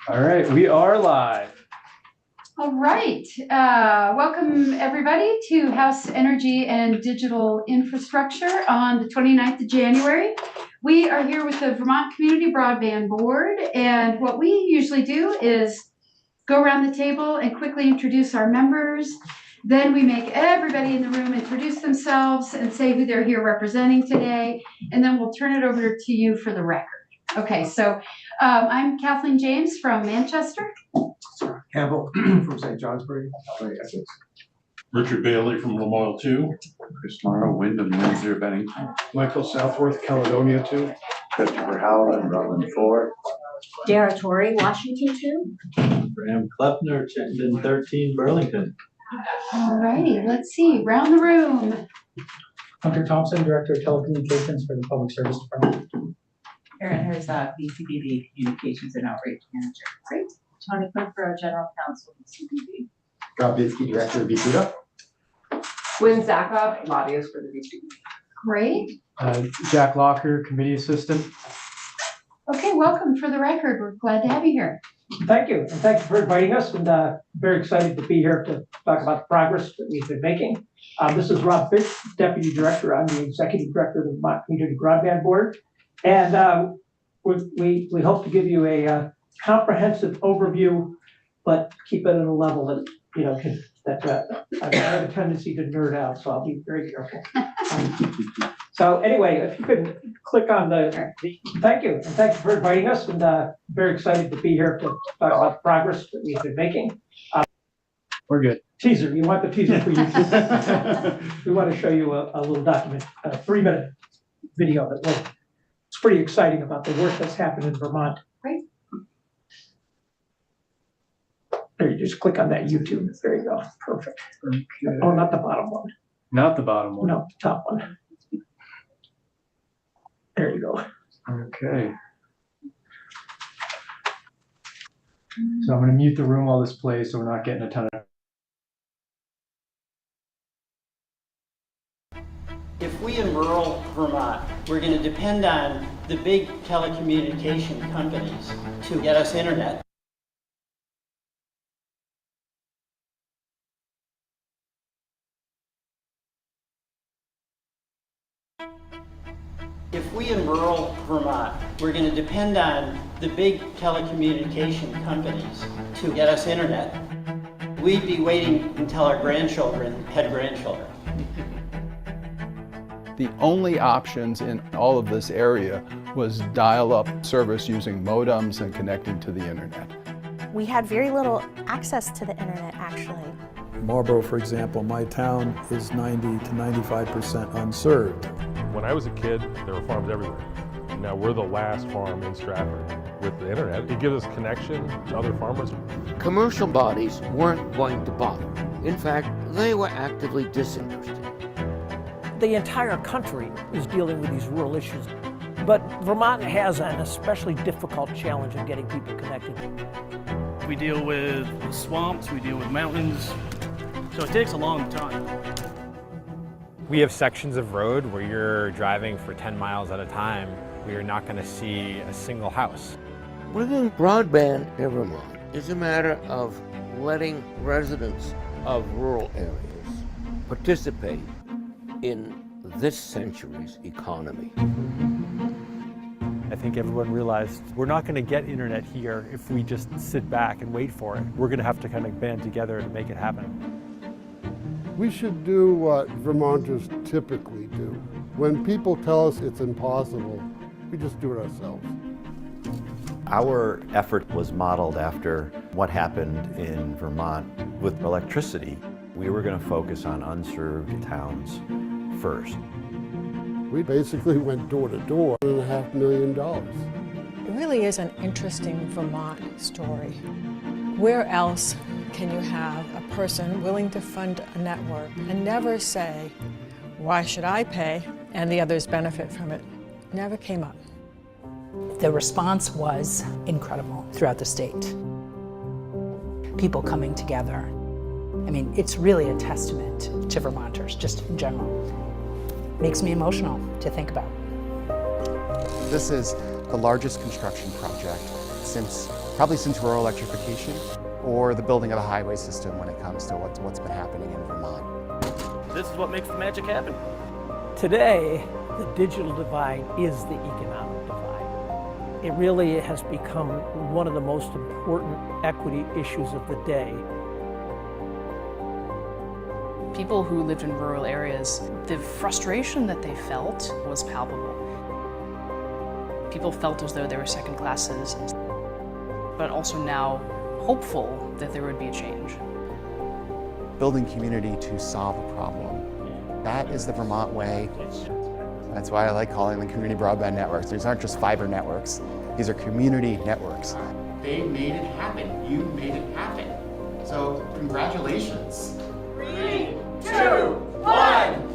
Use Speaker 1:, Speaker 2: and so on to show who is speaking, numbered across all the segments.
Speaker 1: All right, we are live.
Speaker 2: All right, welcome everybody to House Energy and Digital Infrastructure on the 29th of January. We are here with the Vermont Community Broadband Board, and what we usually do is go around the table and quickly introduce our members. Then we make everybody in the room introduce themselves and say who they're here representing today, and then we'll turn it over to you for the record. Okay, so I'm Kathleen James from Manchester.
Speaker 3: Campbell from St. Johnsbury, Essex.
Speaker 4: Richard Bailey from Lamoille 2.
Speaker 3: Chris Morrow, Wyndham, Windsor, Bennington.
Speaker 5: Michael Southworth, Caledonia 2.
Speaker 6: Christopher Howland, Rutland 4.
Speaker 7: Dara Torrey, Washington 2.
Speaker 8: Graham Klepner, Chittenden 13, Burlington.
Speaker 2: All righty, let's see, round the room.
Speaker 9: Hunter Thompson, Director of Telecommunications for the Public Service Department.
Speaker 7: Erin Herzog, BCBB Communications and Outreach Manager. Great. Tony Quickborough, General Counsel, BCBB.
Speaker 3: Rob Bitsky, Director of VCUDA.
Speaker 10: Wynn Zakov, lobbyist for the VCBB.
Speaker 2: Great.
Speaker 1: Jack Locker, Committee Assistant.
Speaker 2: Okay, welcome. For the record, we're glad to have you here.
Speaker 9: Thank you, and thank you for inviting us, and very excited to be here to talk about the progress that we've been making. This is Rob Fitch, Deputy Director. I'm the Executive Director of the Vermont Community Broadband Board, and we hope to give you a comprehensive overview, but keep it at a level that, you know, I have a tendency to nerd out, so I'll be very careful. So anyway, if you could click on thank you, and thank you for inviting us, and very excited to be here to talk about the progress that we've been making.
Speaker 1: We're good.
Speaker 9: Teaser, you want the teaser for YouTube? We want to show you a little document, a 3-minute video it's pretty exciting about the work that's happened in Vermont.
Speaker 2: Great.
Speaker 9: There, you just click on that YouTube. There you go. Perfect.
Speaker 1: Okay.
Speaker 9: Oh, not the bottom one.
Speaker 1: Not the bottom one.
Speaker 9: No, the top one. There you go.
Speaker 1: Okay. So I'm going to mute the room while this plays so we're not getting a ton of.
Speaker 11: If we in rural Vermont, we're going to depend on the big telecommunication companies to get us internet. If we in rural Vermont, we're going to depend on the big telecommunication companies to get us internet, we'd be waiting until our grandchildren had grandchildren.
Speaker 12: The only options in all of this area was dial-up service using modems and connecting to the internet.
Speaker 13: We had very little access to the internet, actually.
Speaker 5: Marlboro, for example, my town is 90 to 95% unserved.
Speaker 4: When I was a kid, there were farms everywhere. Now we're the last farm in Stratford. With the internet, it gives us connection to other farmers.
Speaker 6: Commercial bodies weren't going to bother. In fact, they were actively disinterested.
Speaker 10: The entire country is dealing with these rural issues, but Vermont has an especially difficult challenge in getting people connected.
Speaker 8: We deal with swamps, we deal with mountains, so it takes a long time.
Speaker 14: We have sections of road where you're driving for 10 miles at a time where you're not going to see a single house.
Speaker 6: Bringing broadband in Vermont is a matter of letting residents of rural areas participate in this century's economy.
Speaker 8: I think everyone realized we're not going to get internet here if we just sit back and wait for it. We're going to have to kind of band together to make it happen.
Speaker 5: We should do what Vermonters typically do. When people tell us it's impossible, we just do it ourselves.
Speaker 15: Our effort was modeled after what happened in Vermont with electricity. We were going to focus on unserved towns first.
Speaker 5: We basically went door to door, $1.5 million.
Speaker 16: It really is an interesting Vermont story. Where else can you have a person willing to fund a network and never say, why should I pay and the others benefit from it? Never came up.
Speaker 7: The response was incredible throughout the state. People coming together. I mean, it's really a testament to Vermonters, just in general. Makes me emotional to think about.
Speaker 17: This is the largest construction project since probably since rural electrification or the building of the highway system when it comes to what's been happening in Vermont.
Speaker 10: This is what makes the magic happen. Today, the digital divide is the economic divide. It really has become one of the most important equity issues of the day.
Speaker 18: People who lived in rural areas, the frustration that they felt was palpable. People felt as though they were second-class citizens, but also now hopeful that there would be a change.
Speaker 17: Building community to solve a problem. That is the Vermont way. That's why I like calling them community broadband networks. These aren't just fiber networks. These are community networks.
Speaker 19: They made it happen. You made it happen. So congratulations. 3, 2, 1.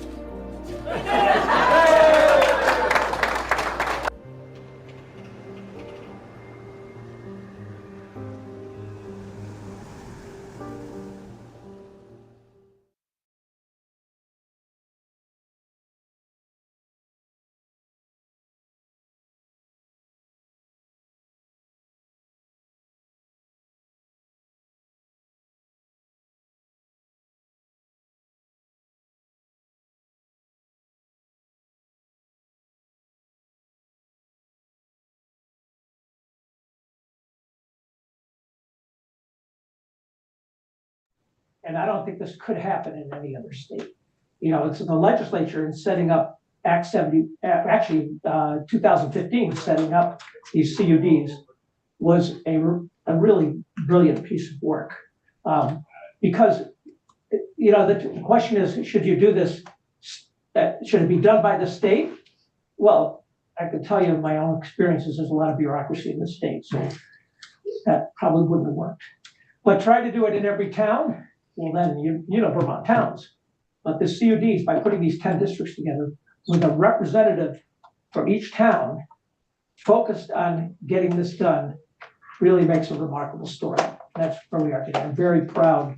Speaker 9: And I don't think this could happen in any other state. You know, it's the legislature in setting up Act 70, actually 2015, setting up these CUDs was a really brilliant piece of work. Because, you know, the question is, should you do this, should it be done by the state? Well, I can tell you in my own experiences, there's a lot of bureaucracy in the state, so that probably wouldn't have worked. But try to do it in every town. Well, then you know Vermont towns. But the CUDs, by putting these 10 districts together with a representative from each town focused on getting this done, really makes a remarkable story. That's where we are today. I'm very proud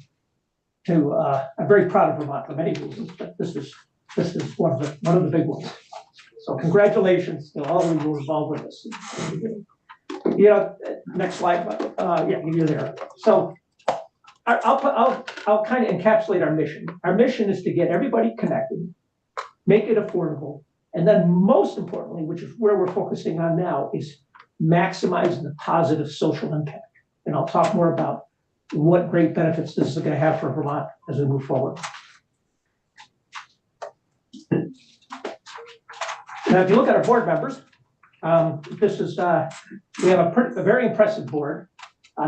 Speaker 9: of Vermont for many reasons, but this is one of the big ones. So congratulations to all of you who were involved with this. You know, next slide. Yeah, you're there. So I'll kind of encapsulate our mission. Our mission is to get everybody connected, make it affordable, and then most importantly, which is where we're focusing on now, is maximizing the positive social impact. And I'll talk more about what great benefits this is going to have for Vermont as we move forward. Now, if you look at our board members, we have a very impressive board.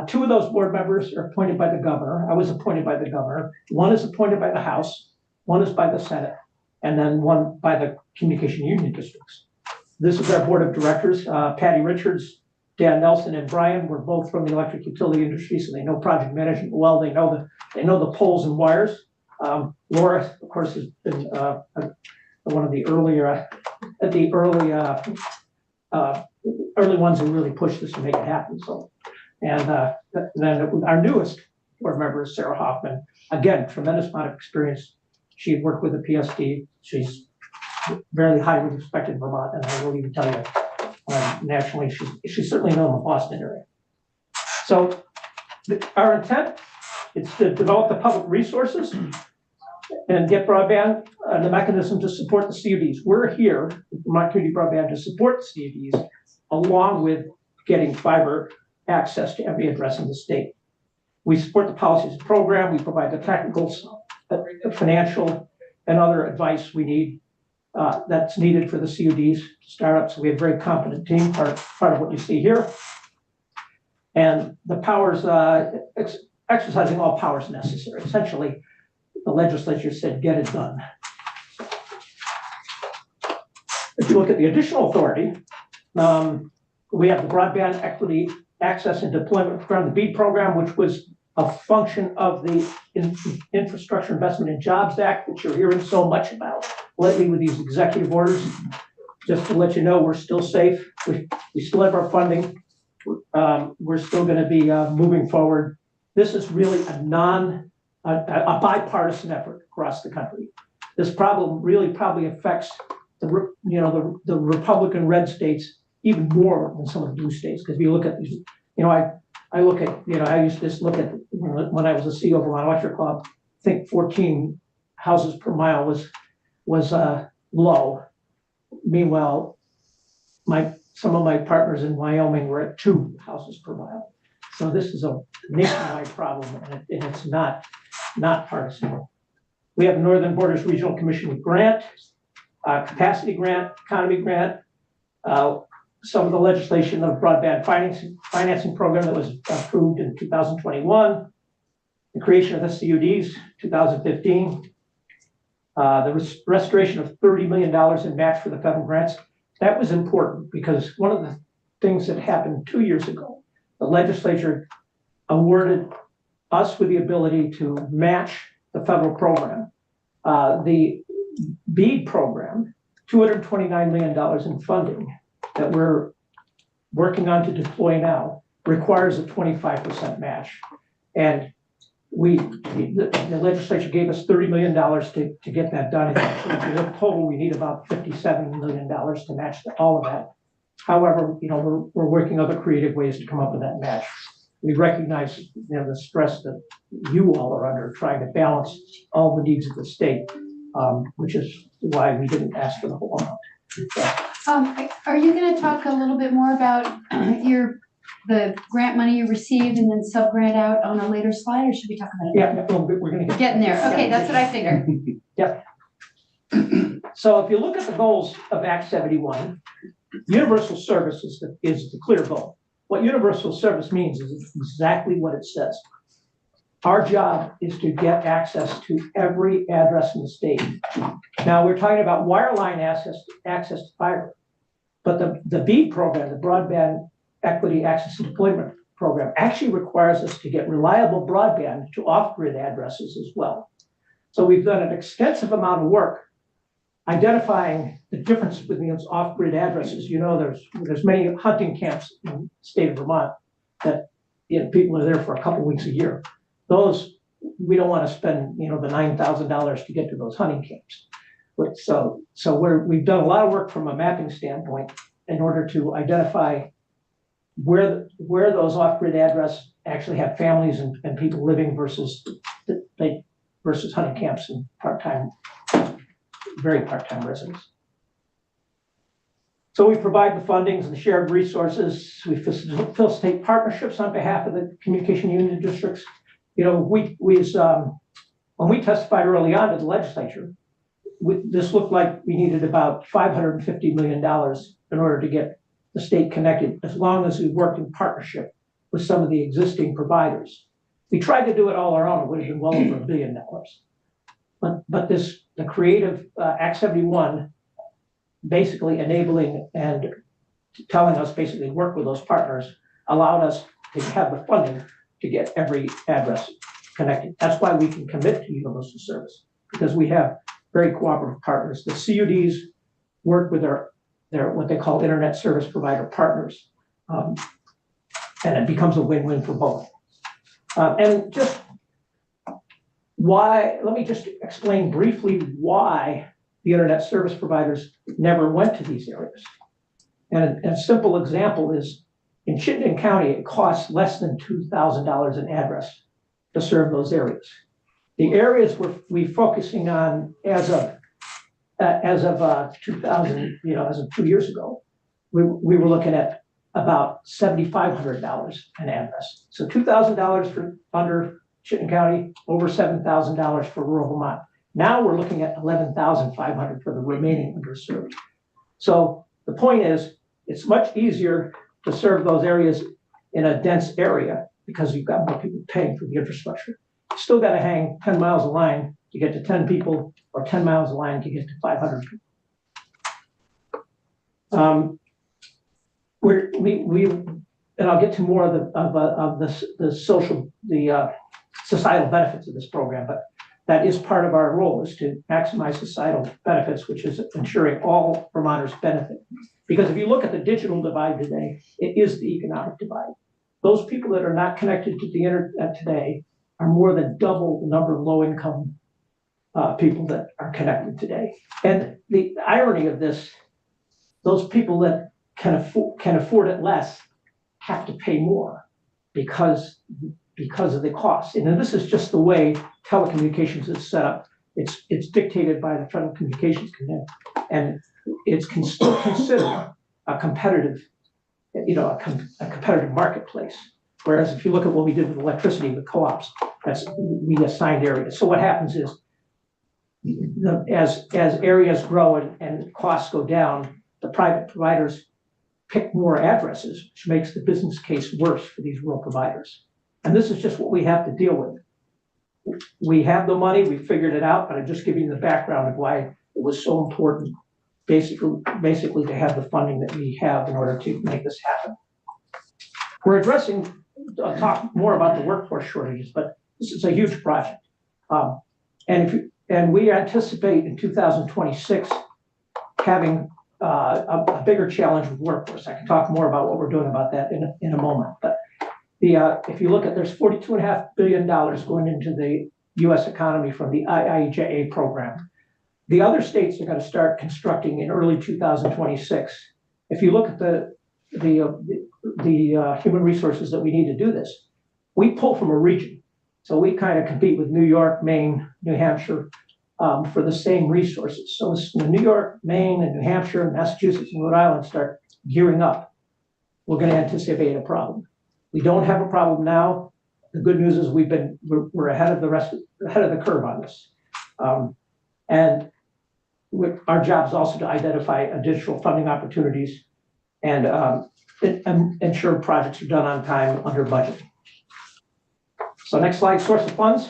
Speaker 9: 2 of those board members are appointed by the governor. I was appointed by the governor. 1 is appointed by the House, 1 is by the Senate, and then 1 by the communication union districts. This is our board of directors. Patty Richards, Dan Nelson, and Brian were both from the electric utility industry, so they know project management well. They know the poles and wires. Laura, of course, has been one of the early ones who really pushed this to make it happen. So. And then our newest board member is Sarah Hoffman. Again, tremendous amount of experience. She had worked with the PSD. She's very highly respected in Vermont, and I will even tell you, nationally, she's certainly known in the Boston area. So our intent is to develop the public resources and get broadband and the mechanism to support the CUDs. We're here, Vermont Community Broadband, to support the CUDs, along with getting fiber access to every address in the state. We support the policies and program. We provide the technical, financial, and other advice we need that's needed for the CUDs to start up. So we have a very competent team, part of what you see here. And the powers, exercising all powers necessary. Essentially, the legislature said, get it done. If you look at the additional authority, we have the Broadband Equity Access and Deployment Program, the BEAD program, which was a function of the Infrastructure Investment and Jobs Act that you're hearing so much about lately with these executive orders. Just to let you know, we're still safe. We still have our funding. We're still going to be moving forward. This is really a bipartisan effort across the country. This problem really probably affects the Republican red states even more than some of the blue states. Because if you look at these, I look at, I used to just look at, when I was a CEO of Vermont Electric Club, I think 14 houses per mile was low. Meanwhile, some of my partners in Wyoming were at 2 houses per mile. So this is a nationwide problem, and it's not partisan. We have Northern Borders Regional Commission grant, capacity grant, economy grant, some of the legislation of broadband financing program that was approved in 2021, the creation of the CUDs, 2015, the restoration of $30 million in match for the federal grants. That was important because one of the things that happened 2 years ago, the legislature awarded us with the ability to match the federal program. The BEAD program, $229 million in funding that we're working on to deploy now, requires a 25% match. And the legislature gave us $30 million to get that done. In total, we need about $57 million to match all of that. However, we're working other creative ways to come up with that match. We recognize the stress that you all are under trying to balance all the needs of the state, which is why we didn't ask for the whole amount.
Speaker 2: Are you going to talk a little bit more about the grant money you received and then sub-grant out on a later slide, or should we talk about it?
Speaker 9: Yeah, we're going to
Speaker 2: get in there. Okay, that's what I figured.
Speaker 9: Yeah. So if you look at the goals of Act 71, universal service is the clear goal. What universal service means is exactly what it says. Our job is to get access to every address in the state. Now we're talking about wireline access to fiber, but the BEAD program, the Broadband Equity Access and Deployment Program, actually requires us to get reliable broadband to off-grid addresses as well. So we've done an extensive amount of work identifying the difference between those off-grid addresses. There's many hunting camps in the state of Vermont that people are there for a couple weeks a year. Those, we don't want to spend the $9,000 to get to those hunting camps. So we've done a lot of work from a mapping standpoint in order to identify where those off-grid addresses actually have families and people living versus hunting camps and very part-time residents. So we provide the fundings and the shared resources. We facilitate partnerships on behalf of the communication union districts. When we testified early on to the legislature, this looked like we needed about $550 million in order to get the state connected, as long as we worked in partnership with some of the existing providers. We tried to do it all our own, it would have been well over $1 billion. But the creative Act 71, basically enabling and telling us basically work with those partners, allowed us to have the funding to get every address connected. That's why we can commit to universal service, because we have very cooperative partners. The CUDs work with their what they call internet service provider partners, and it becomes a win-win for both. And just why, let me just explain briefly why the internet service providers never went to these areas. And a simple example is, in Chittenden County, it costs less than $2,000 an address to serve those areas. The areas we're focusing on as of 2000, as of 2 years ago, we were looking at about $7,500 an address. So $2,000 for under Chittenden County, over $7,000 for rural Vermont. Now we're looking at $11,500 for the remaining underserved. So the point is, it's much easier to serve those areas in a dense area because you've got more people paying for the infrastructure. You still got to hang 10 miles of line to get to 10 people, or 10 miles of line to get to 500 people. And I'll get to more of the societal benefits of this program, but that is part of our role, is to maximize societal benefits, which is ensuring all Vermonters benefit. Because if you look at the digital divide today, it is the economic divide. Those people that are not connected to the internet today are more than double the number of low-income people that are connected today. And the irony of this, those people that can afford it less have to pay more. because of the cost. And then this is just the way telecommunications is set up. It's dictated by the Federal Communications Commission, and it's still considered a competitive, a competitive marketplace. Whereas if you look at what we did with electricity with co-ops, we assigned areas. So what happens is, as areas grow and costs go down, the private providers pick more addresses, which makes the business case worse for these rural providers. And this is just what we have to deal with. We have the money, we figured it out, but I'm just giving you the background of why it was so important, basically to have the funding that we have in order to make this happen. We're addressing, I'll talk more about the workforce shortages, but this is a huge project. And we anticipate in 2026 having a bigger challenge with workforce. I can talk more about what we're doing about that in a moment. But if you look at, there's $42.5 billion going into the U.S. economy from the IIJA program. The other states are going to start constructing in early 2026. If you look at the human resources that we need to do this, we pull from a region. So we kind of compete with New York, Maine, New Hampshire for the same resources. So as New York, Maine, and New Hampshire, and Massachusetts, and Rhode Island start gearing up, we're going to anticipate a problem. We don't have a problem now. The good news is we're ahead of the curve on this. And our job is also to identify additional funding opportunities and ensure projects are done on time, under budget. So next slide, source of funds.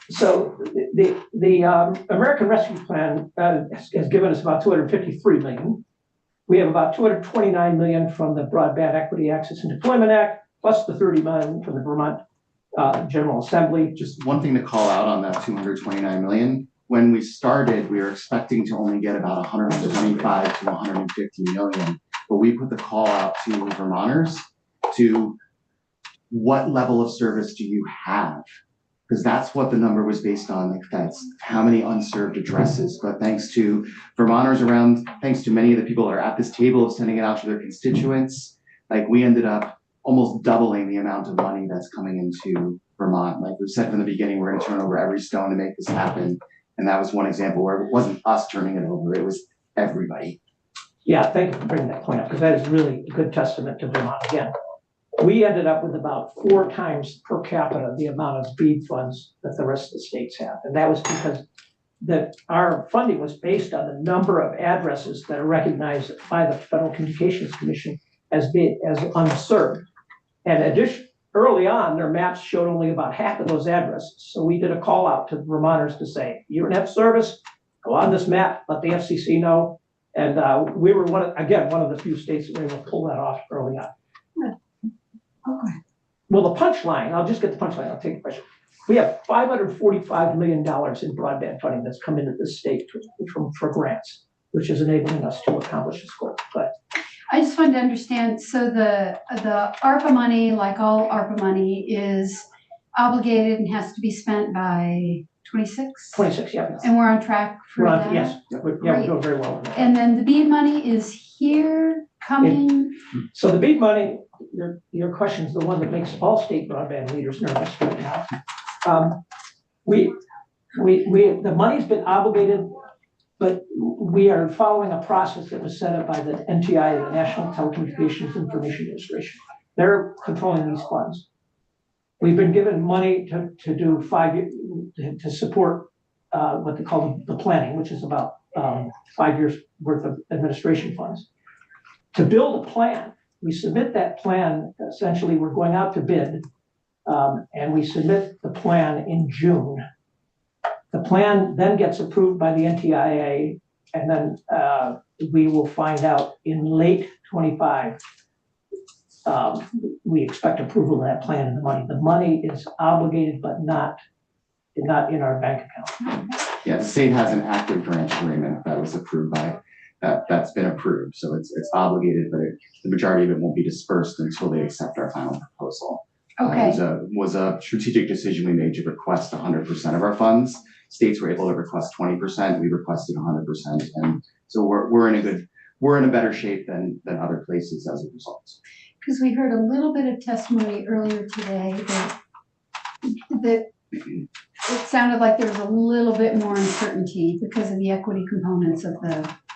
Speaker 9: So the American Rescue Plan has given us about $253 million. We have about $229 million from the Broadband Equity, Access, and Deployment Act, plus the $30 million from the Vermont General Assembly.
Speaker 20: Just one thing to call out on that $229 million. When we started, we were expecting to only get about 125 to 150 million, but we put the call out to Vermonters to what level of service do you have? Because that's what the number was based on. Like, that's how many unserved addresses. But thanks to Vermonters around, thanks to many of the people that are at this table of sending it out to their constituents, like, we ended up almost doubling the amount of money that's coming into Vermont. Like we said from the beginning, we're going to turn over every stone to make this happen. And that was one example where it wasn't us turning it over, it was everybody.
Speaker 9: Yeah, thank you for bringing that point up, because that is really a good testament to Vermont again. We ended up with about 4 times per capita the amount of BEAD funds that the rest of the states have. And that was because our funding was based on the number of addresses that are recognized by the Federal Communications Commission as unserved. And early on, their maps showed only about half of those addresses. So we did a call out to Vermonters to say, you don't have service, go on this map, let the FCC know. And we were one of the few states that were able to pull that off early on. Okay. Well, the punchline, I'll just get the punchline, I'll take the question. We have $545 million in broadband funding that's come into this state for grants, which is enabling us to accomplish this goal. But
Speaker 2: I just wanted to understand, so the ARPA money, like all ARPA money, is obligated and has to be spent by 26?
Speaker 9: 26, yeah.
Speaker 2: And we're on track for that?
Speaker 9: Yes, we're doing very well.
Speaker 2: And then the BEAD money is here, coming?
Speaker 9: So the BEAD money, your question is the one that makes all state broadband leaders nervous right now. The money's been obligated, but we are following a process that was set up by the NTI, the National Telecommunications Information Administration. They're controlling these funds. We've been given money to do 5 years to support what they call the planning, which is about 5 years worth of administration funds. To build a plan, we submit that plan. Essentially, we're going out to bid, and we submit the plan in June. The plan then gets approved by the NTIA, and then we will find out in late 25. We expect approval of that plan and the money. The money is obligated, but not in our bank account.
Speaker 20: Yeah, the state has an active grant agreement that was approved by, that's been approved. So it's obligated, but the majority of it won't be dispersed until they accept our final proposal.
Speaker 2: Okay.
Speaker 20: It was a strategic decision we made to request 100% of our funds. States were able to request 20%. We requested 100%, and so we're in a better shape than other places as a result.
Speaker 2: Because we heard a little bit of testimony earlier today that it sounded like there was a little bit more uncertainty because of the equity components of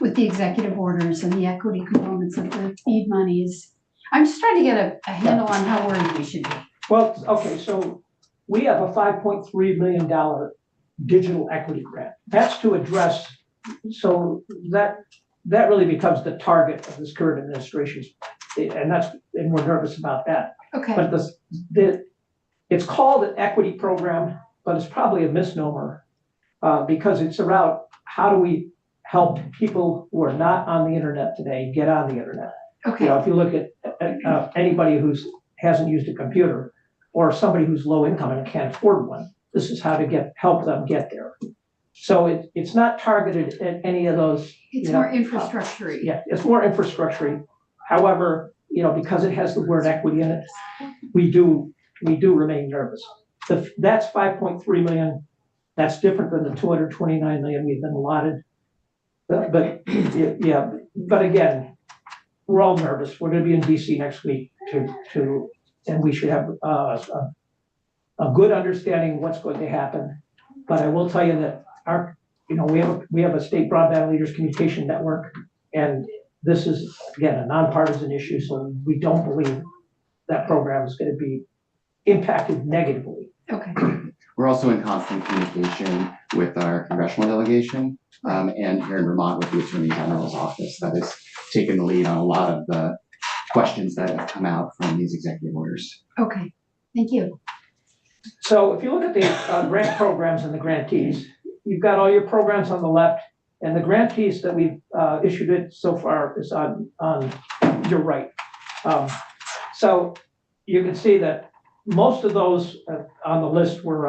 Speaker 2: with the executive orders and the equity components of the BEAD monies. I'm just trying to get a handle on how worried we should be.
Speaker 9: Well, okay, so we have a $5.3 million digital equity grant. That's to address, so that really becomes the target of this current administration's, and we're nervous about that.
Speaker 2: Okay.
Speaker 9: But it's called an equity program, but it's probably a misnomer because it's around how do we help people who are not on the internet today get on the internet.
Speaker 2: Okay.
Speaker 9: You know, if you look at anybody who hasn't used a computer or somebody who's low income and can't afford one, this is how to help them get there. So it's not targeted at any of those.
Speaker 2: It's more infrastructure-y.
Speaker 9: Yeah, it's more infrastructure-y. However, you know, because it has the word equity in it, we do remain nervous. That's 5.3 million. That's different than the 229 million we've been allotted. But yeah, but again, we're all nervous. We're going to be in DC next week and we should have a good understanding of what's going to happen. But I will tell you that we have a state broadband leaders communication network, and this is again a nonpartisan issue. So we don't believe that program is going to be impacted negatively.
Speaker 2: Okay.
Speaker 20: We're also in constant communication with our congressional delegation and here in Vermont with the Attorney General's office that has taken the lead on a lot of the questions that have come out from these executive orders.
Speaker 2: Okay, thank you.
Speaker 9: So if you look at the grant programs and the grantees, you've got all your programs on the left, and the grantees that we've issued it so far is on your right. So you can see that most of those on the list were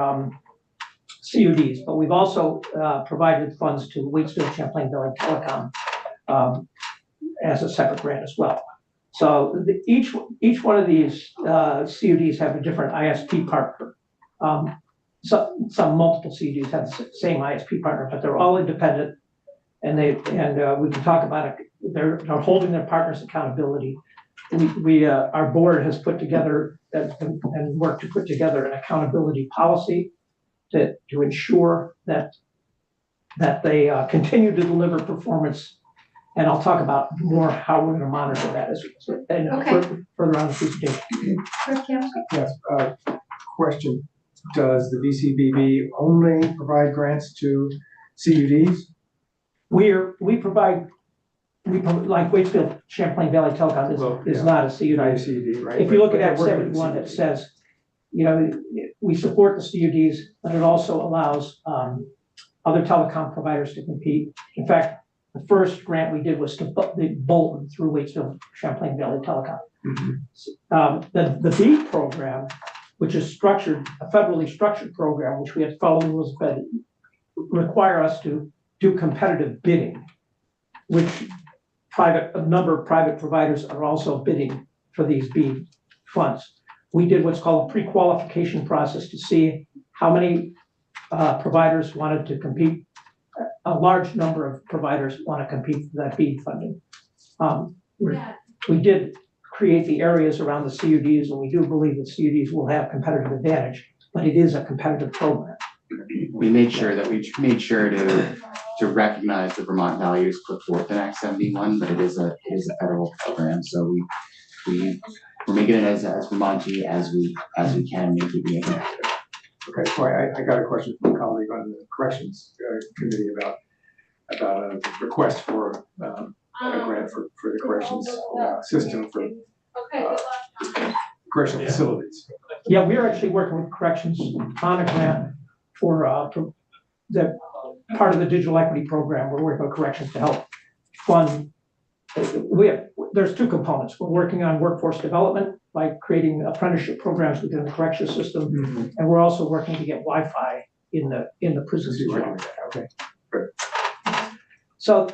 Speaker 9: CUDs, but we've also provided funds to Waitsfield Champlain Valley Telecom as a separate grant as well. So each one of these CUDs have a different ISP partner. Some multiple CUDs have the same ISP partner, but they're all independent, and we can talk about it. They're holding their partners accountability. Our board has put together and worked to put together an accountability policy to ensure that they continue to deliver performance. And I'll talk about more how we're going to monitor that further on the presentation.
Speaker 3: Yes. Question: does the VCBB only provide grants to CUDs?
Speaker 9: We provide like Waitsfield Champlain Valley Telecom is not a CUD.
Speaker 3: Not a CUD, right?
Speaker 9: If you look at Act 71, it says, we support the CUDs, but it also allows other telecom providers to compete. In fact, the first grant we did was to Bolton through Waitsfield Champlain Valley Telecom.
Speaker 3: Mm-hmm.
Speaker 9: The BEAD program, which is a federally structured program, which we had to follow the rules, but require us to do competitive bidding, which a number of private providers are also bidding for these BEAD funds. We did what's called a pre-qualification process to see how many providers wanted to compete. A large number of providers want to compete for that BEAD funding. We did create the areas around the CUDs, and we do believe that CUDs will have competitive advantage, but it is a competitive program.
Speaker 20: We made sure to recognize the Vermont values put forth in Act 71, but it is a federal program, so we're making it as Vermonty as we can, make it be effective.
Speaker 3: Okay, so I got a question from a colleague on the corrections committee about a request for a grant for the corrections system for correctional facilities.
Speaker 9: Yeah, we're actually working with corrections on a grant for the part of the digital equity program. We're working with corrections to help fund. There's two components. We're working on workforce development by creating apprenticeship programs within the correction system, mm-hmm. and we're also working to get Wi-Fi in the prisons as well.
Speaker 3: Okay, good.
Speaker 9: So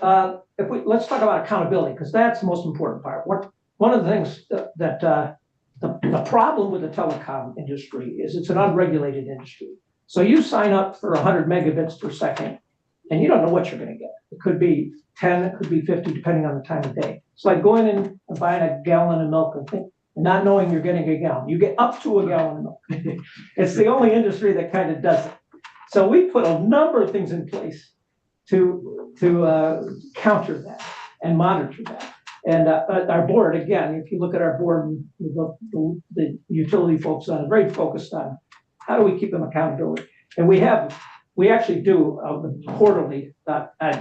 Speaker 9: let's talk about accountability, because that's the most important part. One of the things that the problem with the telecom industry is it's an unregulated industry. So you sign up for 100 megabits per second, and you don't know what you're going to get. It could be 10, it could be 50, depending on the time of day. It's like going in and buying a gallon of milk and and not knowing you're getting a gallon. You get up to a gallon of milk. It's the only industry that kind of does it. So we put a number of things in place to counter that and monitor that. And our board, again, if you look at our board, the utility folks on it, very focused on how do we keep them accountability. And we actually do the quarterly,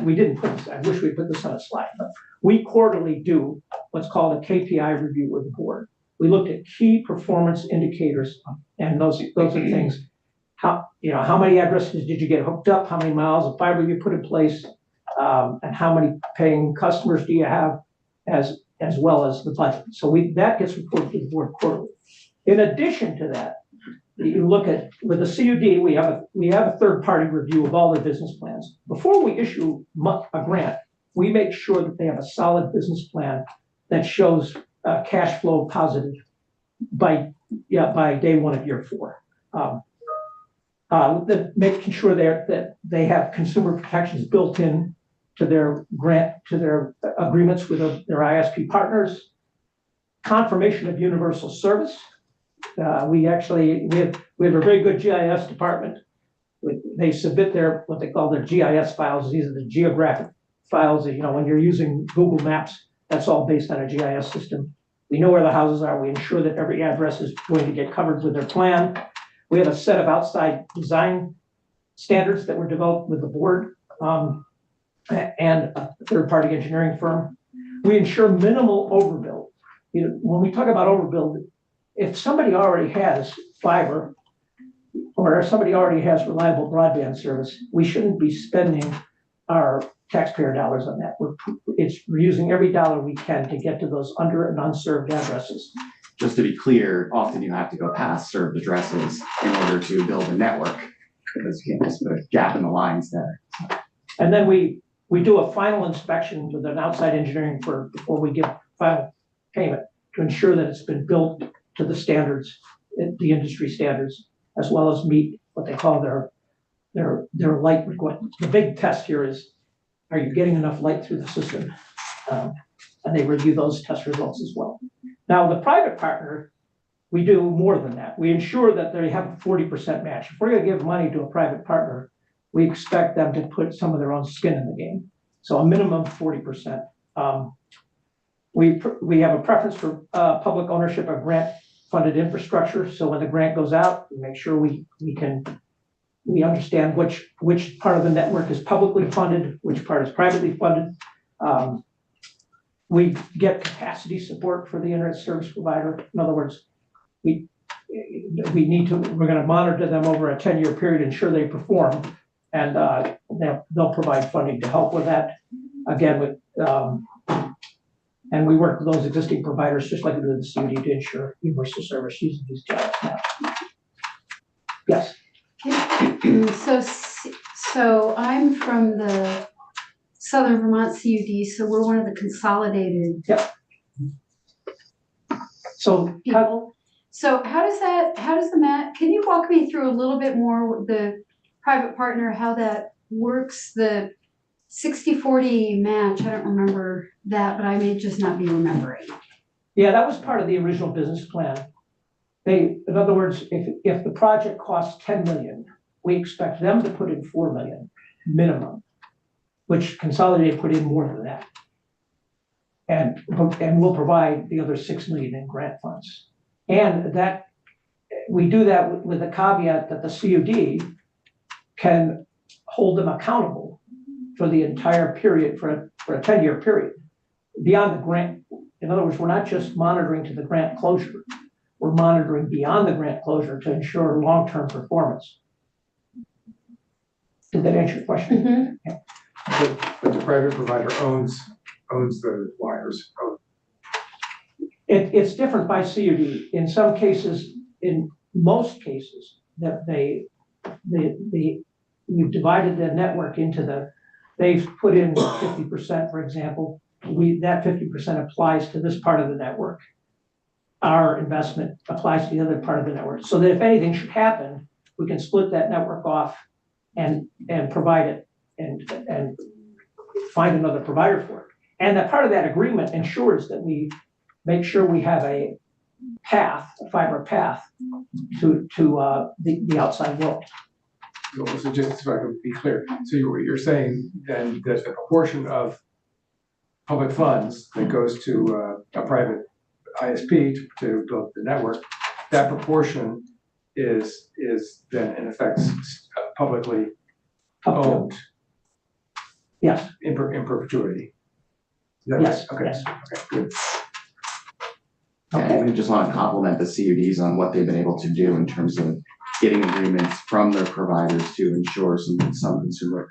Speaker 9: we didn't put this, I wish we put this on a slide, but we quarterly do what's called a KPI review with the board. We looked at key performance indicators, and those are things. How many addresses did you get hooked up? How many miles of fiber you put in place? And how many paying customers do you have, as well as the budget? So that gets reported to the board quarterly. In addition to that, you look at, with the CUD, we have a third-party review of all their business plans. Before we issue a grant, we make sure that they have a solid business plan that shows cash flow positive by day one of year 4. Making sure that they have consumer protections built in to their grant, to their agreements with their ISP partners, confirmation of universal service. We have a very good GIS department. They submit what they call their GIS files. These are the geographic files that, when you're using Google Maps, that's all based on a GIS system. We know where the houses are. We ensure that every address is going to get covered with their plan. We have a set of outside design standards that were developed with the board and a third-party engineering firm. We ensure minimal overbuild. When we talk about overbuild, if somebody already has fiber or if somebody already has reliable broadband service, we shouldn't be spending our taxpayer dollars on that. We're using every dollar we can to get to those under and unserved addresses.
Speaker 20: Just to be clear, often you have to go past served addresses in order to build a network because you can't just put a gap in the lines there.
Speaker 9: And then we do a final inspection with an outside engineering firm before we give final payment to ensure that it's been built to the standards, the industry standards, as well as meet what they call their light requirements. The big test here is, are you getting enough light through the system? And they review those test results as well. Now, the private partner, we do more than that. We ensure that they have a 40% match. If we're going to give money to a private partner, we expect them to put some of their own skin in the game. So a minimum of 40%. We have a preference for public ownership of grant-funded infrastructure. So when the grant goes out, we make sure we understand which part of the network is publicly funded, which part is privately funded. We get capacity support for the internet service provider. In other words, we're going to monitor them over a 10-year period, ensure they perform, and they'll provide funding to help with that. Again, and we work with those existing providers, just like we do with the CUD, to ensure universal service using these jobs now. Yes.
Speaker 2: So I'm from the Southern Vermont CUD, so we're one of the consolidated.
Speaker 9: Yep. So
Speaker 2: people. So how does the match, can you walk me through a little bit more with the private partner, how that works, the 60-40 match? I don't remember that, but I may just not be remembering.
Speaker 9: Yeah, that was part of the original business plan. In other words, if the project costs $10 million, we expect them to put in $4 million minimum, which Consolidated put in more than that. And we'll provide the other $6 million in grant funds. And that we do that with the caveat that the CUD can hold them accountable for the entire period, for a 10-year period, beyond the grant. In other words, we're not just monitoring to the grant closure, we're monitoring beyond the grant closure to ensure long-term performance. Did that answer your question?
Speaker 2: Mm-hmm.
Speaker 9: Yeah.
Speaker 3: But the private provider owns the wires.
Speaker 9: It's different by CUD. In some cases, in most cases, that we've divided the network into they've put in 50%, for example. That 50% applies to this part of the network. Our investment applies to the other part of the network. So that if anything should happen, we can split that network off and provide it and find another provider for it. And that part of that agreement ensures that we make sure we have a path, a fiber path to the outside world.
Speaker 3: So just so I can be clear, so you're saying then that the proportion of public funds that goes to a private ISP to build the network, that proportion is then in effect publicly owned.
Speaker 9: Yes.
Speaker 3: In perpetuity. Is that
Speaker 9: Yes.
Speaker 3: right? Okay.
Speaker 9: Yes.
Speaker 3: Okay, good.
Speaker 20: And we just want to compliment the CUDs on what they've been able to do in terms of getting agreements from their providers to ensure some consumer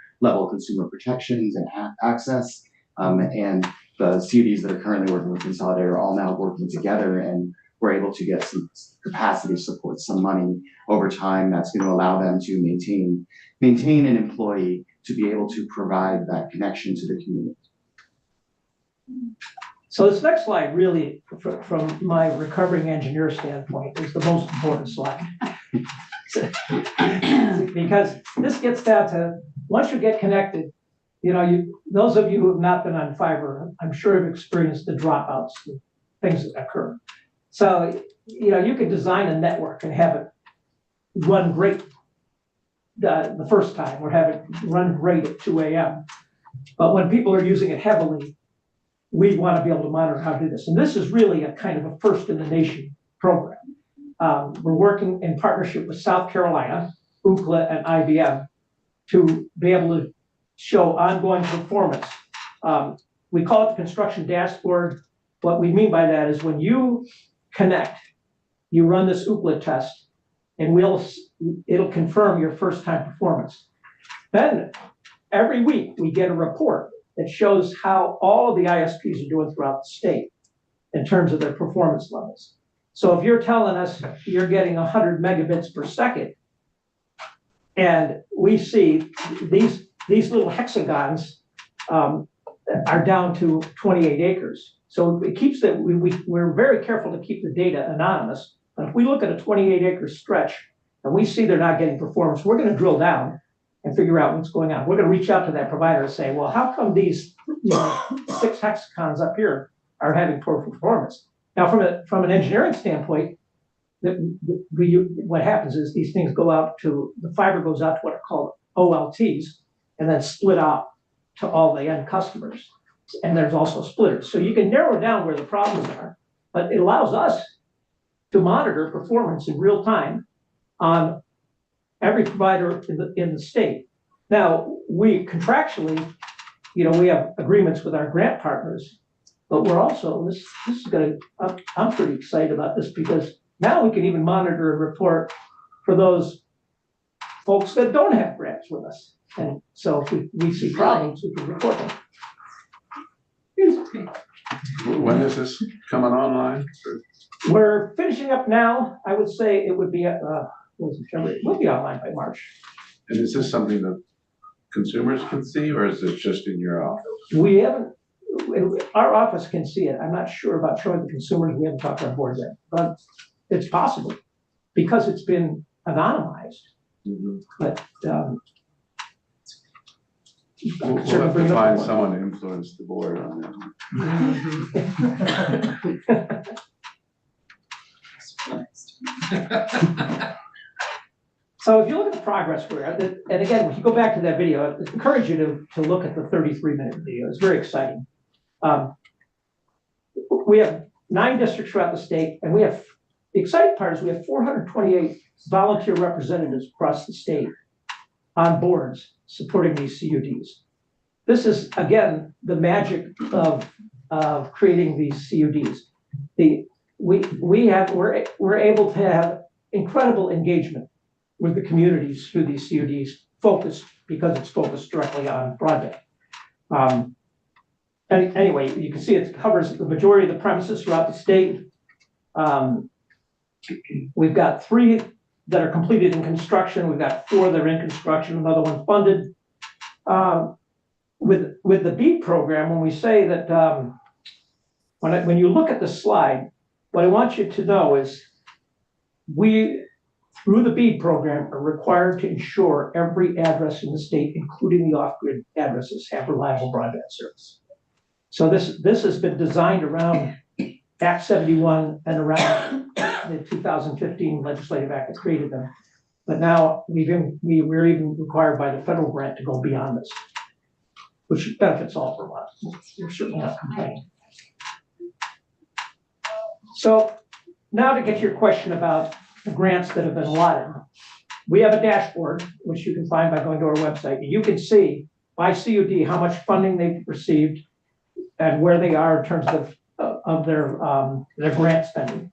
Speaker 20: protections and access. And the CUDs that are currently working with Consolidated are all now working together, and we're able to get some capacity support, some money over time that's going to allow them to maintain an employee to be able to provide that connection to the community.
Speaker 9: So this next slide really, from my recovering engineer standpoint, is the most important slide. Because this gets down to, once you get connected, those of you who have not been on fiber, I'm sure have experienced the dropouts, the things that occur. So, you could design a network and have it run great the first time, or have it run great at 2 a.m. But when people are using it heavily, we want to be able to monitor how to do this. And this is really a kind of a first in the nation program. We're working in partnership with South Carolina, Ookla, and IBM to be able to show ongoing performance. We call it the construction dashboard. What we mean by that is when you connect, you run this Ookla test, and it'll confirm your first time performance. Then every week we get a report that shows how all of the ISPs are doing throughout the state in terms of their performance levels. So if you're telling us you're getting 100 megabits per second, and we see these little hexagons are down to 28 acres. So it keeps that, we're very careful to keep the data anonymous. But if we look at a 28-acre stretch and we see they're not getting performance, we're going to drill down and figure out what's going on. We're going to reach out to that provider and say, well, how come these 6 hexagons up here are having poor performance? Now, from an engineering standpoint, what happens is these things go out to, the fiber goes out to what are called OLTs, and then split out to all the end customers. And there's also splitters. So you can narrow down where the problems are, but it allows us to monitor performance in real time on every provider in the state. Now, we contractually, we have agreements with our grant partners, but we're also, this is going to, I'm pretty excited about this, because now we can even monitor and report for those folks that don't have grants with us. And so if we see problems, we can report them.
Speaker 21: When is this coming online?
Speaker 9: We're finishing up now. I would say it would be it will be online by March.
Speaker 21: And is this something that consumers can see, or is it just in your office?
Speaker 9: We haven't, our office can see it. I'm not sure about showing the consumers. We haven't talked to our board yet, but it's possible because it's been anonymized.
Speaker 21: Mm-hmm.
Speaker 9: But
Speaker 21: we'll have to find someone to influence the board on
Speaker 9: that. So if you look at the progress we're at, and again, if you go back to that video, I encourage you to look at the 33-minute video. It's very exciting. We have 9 districts throughout the state, and the exciting part is we have 428 volunteer representatives across the state on boards supporting these CUDs. This is, again, the magic of creating these CUDs. We're able to have incredible engagement with the communities through these CUDs, because it's focused directly on broadband. Anyway, you can see it covers the majority of the premises throughout the state. We've got 3 that are completed in construction. We've got 4 that are in construction, another one funded. With the BEAD program, when we say that, when you look at the slide, what I want you to know is we, through the BEAD program, are required to ensure every address in the state, including the off-grid addresses, have reliable broadband service. So this has been designed around Act 71 and around the 2015 legislative act that created them. But now we're even required by the federal grant to go beyond this, which benefits all Vermont. We're certainly not complaining. So now to get to your question about the grants that have been allotted. We have a dashboard, which you can find by going to our website. And you can see by CUD how much funding they've received and where they are in terms of their grant spending.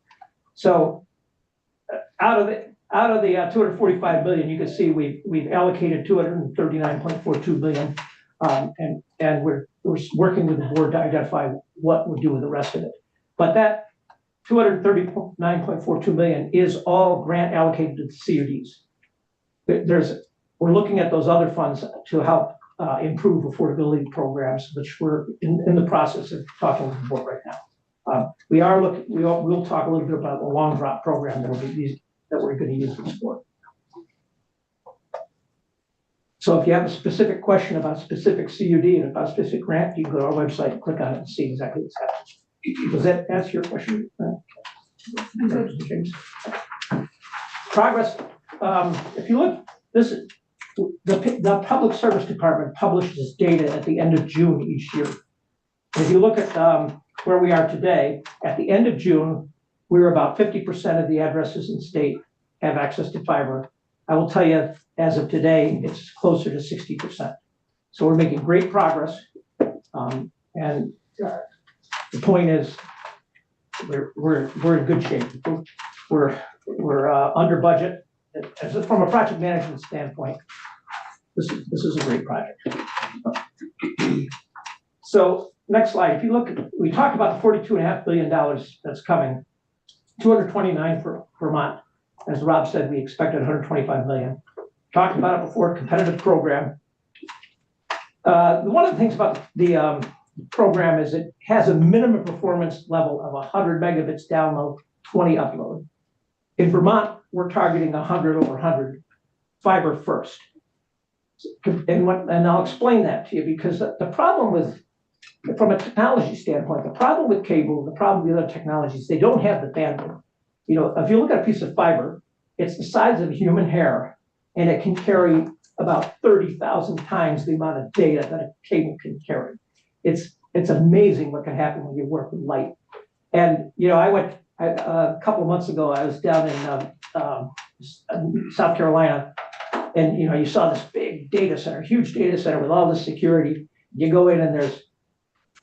Speaker 9: So out of the 245 billion, you can see we've allocated 239.42 billion, and we're working with the board to identify what we'll do with the rest of it. But that 239.42 billion is all grant allocated to the CUDs. We're looking at those other funds to help improve affordability programs, which we're in the process of talking with the board right now. We'll talk a little bit about the long drop program that we're going to use this for. So if you have a specific question about a specific CUD and about a specific grant, you can go to our website and click on it and see exactly what's happening. Does that answer your question? Progress. If you look, the Public Service Department publishes data at the end of June each year. If you look at where we are today, at the end of June, we were about 50% of the addresses in the state have access to fiber. I will tell you, as of today, it's closer to 60%. So we're making great progress. And the point is, we're in good shape. We're under budget. From a project management standpoint, this is a great project. So next slide. If you look, we talked about the $42.5 billion that's coming, 229 for Vermont. As Rob said, we expected 125 million. Talked about it before, competitive program. One of the things about the program is it has a minimum performance level of 100 megabits download, 20 upload. In Vermont, we're targeting 100 over 100 fiber first. And I'll explain that to you, because the problem with, from a technology standpoint, the problem with cable, the problem with other technologies, they don't have the bandwidth. You know, if you look at a piece of fiber, it's the size of human hair, and it can carry about 30,000 times the amount of data that a cable can carry. It's amazing what can happen when you work with light. And you know, a couple of months ago, I was down in South Carolina, and you know, you saw this big data center, huge data center with all this security. You go in and there's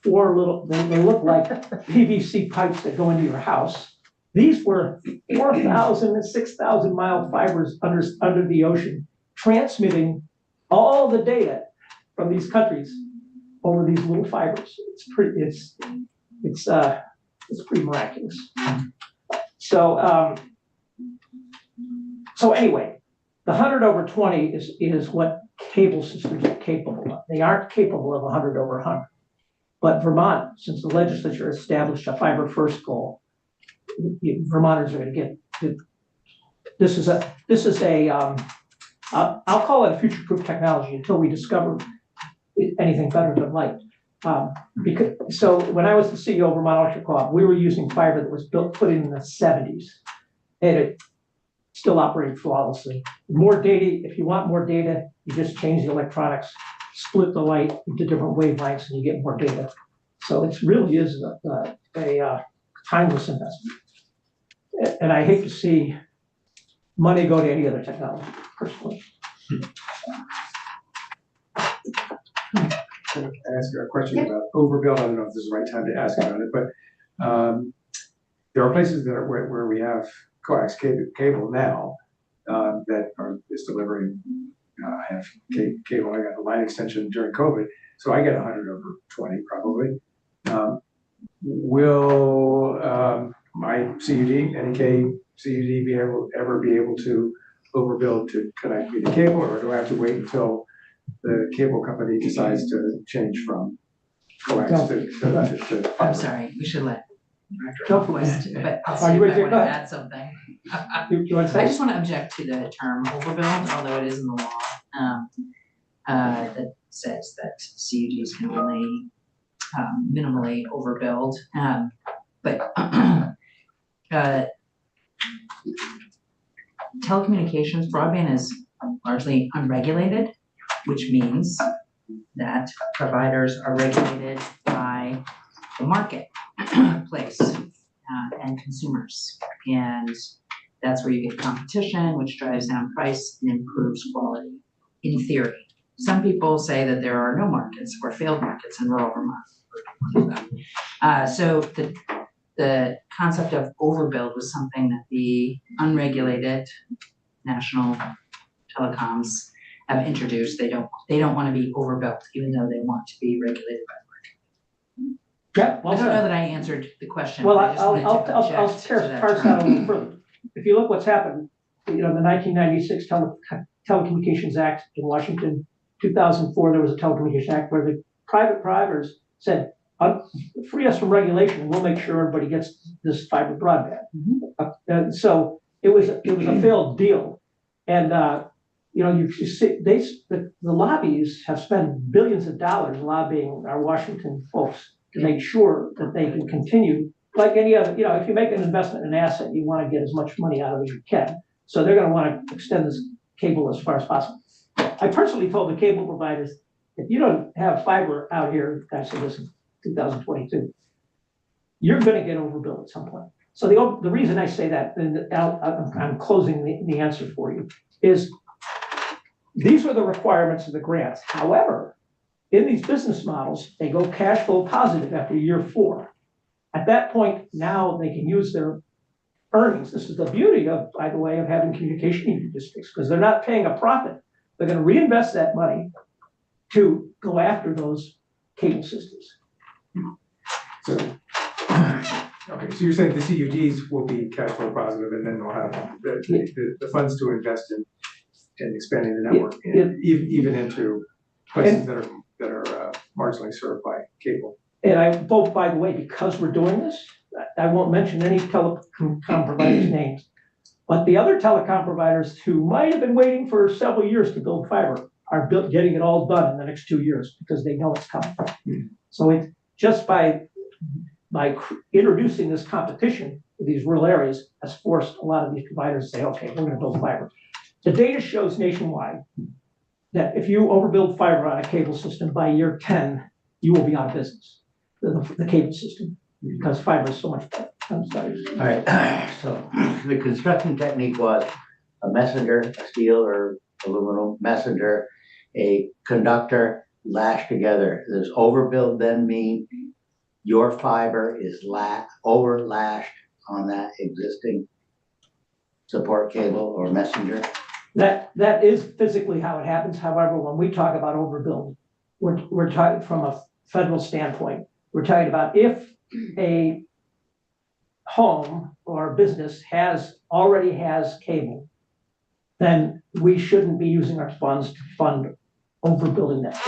Speaker 9: four little, they look like PVC pipes that go into your house. These were 4,000 and 6,000 mile fibers under the ocean, transmitting all the data from these countries over these little fibers. It's pretty miraculous. So anyway, the 100 over 20 is what cable systems are capable of. They aren't capable of 100 over 100. But Vermont, since the legislature established a fiber first goal, Vermonters are going to get. This is a I'll call it a future-proof technology until we discover anything better than light. So when I was the CEO of Vermont Electric Co-op, we were using fiber that was put in the 70s, and it still operated flawlessly. More data, if you want more data, you just change the electronics, split the light into different wavelengths, and you get more data. So it really is a timeless investment. And I hate to see money go to any other technology, personally.
Speaker 3: Can I ask a question about overbuild? I don't know if this is the right time to ask about it, but there are places that are where we have coax cable now that is delivering. I have cable. I got a line extension during COVID, so I get 100 over 20 probably. Will my CUD, NK CUD, ever be able to overbuild to connect me to cable, or do I have to wait until the cable company decides to change from coax to fiber?
Speaker 1: I'm sorry, we should let Director West, but I'll see if I want to add something. I just want to object to the term overbuild, although it is in the law that says that CUDs can only minimally overbuild. But telecommunications broadband is largely unregulated, which means that providers are regulated by the marketplace and consumers. And that's where you get competition, which drives down price and improves quality, in theory. Some people say that there are no markets or failed markets in rural Vermont. So the concept of overbuild was something that the unregulated national telecoms have introduced. They don't want to be overbuilt, even though they want to be regulated by the market.
Speaker 9: Yeah,
Speaker 1: I don't know that I answered the question.
Speaker 9: Well,
Speaker 1: I just wanted to
Speaker 9: I'll
Speaker 1: object to that
Speaker 9: parse
Speaker 1: term.
Speaker 9: that a little further. If you look what's happened, the 1996 Telecommunications Act in Washington, 2004, there was a Telecommunications Act where the private providers said, free us from regulation and we'll make sure everybody gets this fiber broadband. So it was a failed deal. And you see, the lobbies have spent billions of dollars lobbying our Washington folks to make sure that they can continue. Like any other, if you make an investment in an asset, you want to get as much money out of it as you can. So they're going to want to extend this cable as far as possible. I personally told the cable providers, if you don't have fiber out here, I said this in 2022, you're going to get overbuilt at some point. So the reason I say that, and I'm closing the answer for you, is these are the requirements of the grants. However, in these business models, they go cash flow positive after year 4. At that point, now they can use their earnings. This is the beauty of, by the way, of having communication districts, because they're not paying a profit. They're going to reinvest that money to go after those cable systems.
Speaker 3: So, okay, so you're saying the CUDs will be cash flow positive, and then they'll have the funds to invest in expanding the network, even into places that are marginally served by cable.
Speaker 9: And I vote, by the way, because we're doing this, I won't mention any telecom providers' names, but the other telecom providers who might have been waiting for several years to build fiber are getting it all done in the next 2 years because they know it's coming. So it just by introducing this competition to these rural areas has forced a lot of these providers to say, okay, we're going to build fiber. The data shows nationwide that if you overbuild fiber on a cable system, by year 10, you will be out of business, the cable system, because fiber is so much better. I'm sorry.
Speaker 11: All right, so the construction technique was a messenger, a steel or aluminum messenger, a conductor lashed together. Does overbuild then mean your fiber is over lashed on that existing support cable or messenger?
Speaker 9: That is physically how it happens. However, when we talk about overbuild, we're talking from a federal standpoint. We're talking about if a home or business already has cable, then we shouldn't be using our funds to fund overbuilding that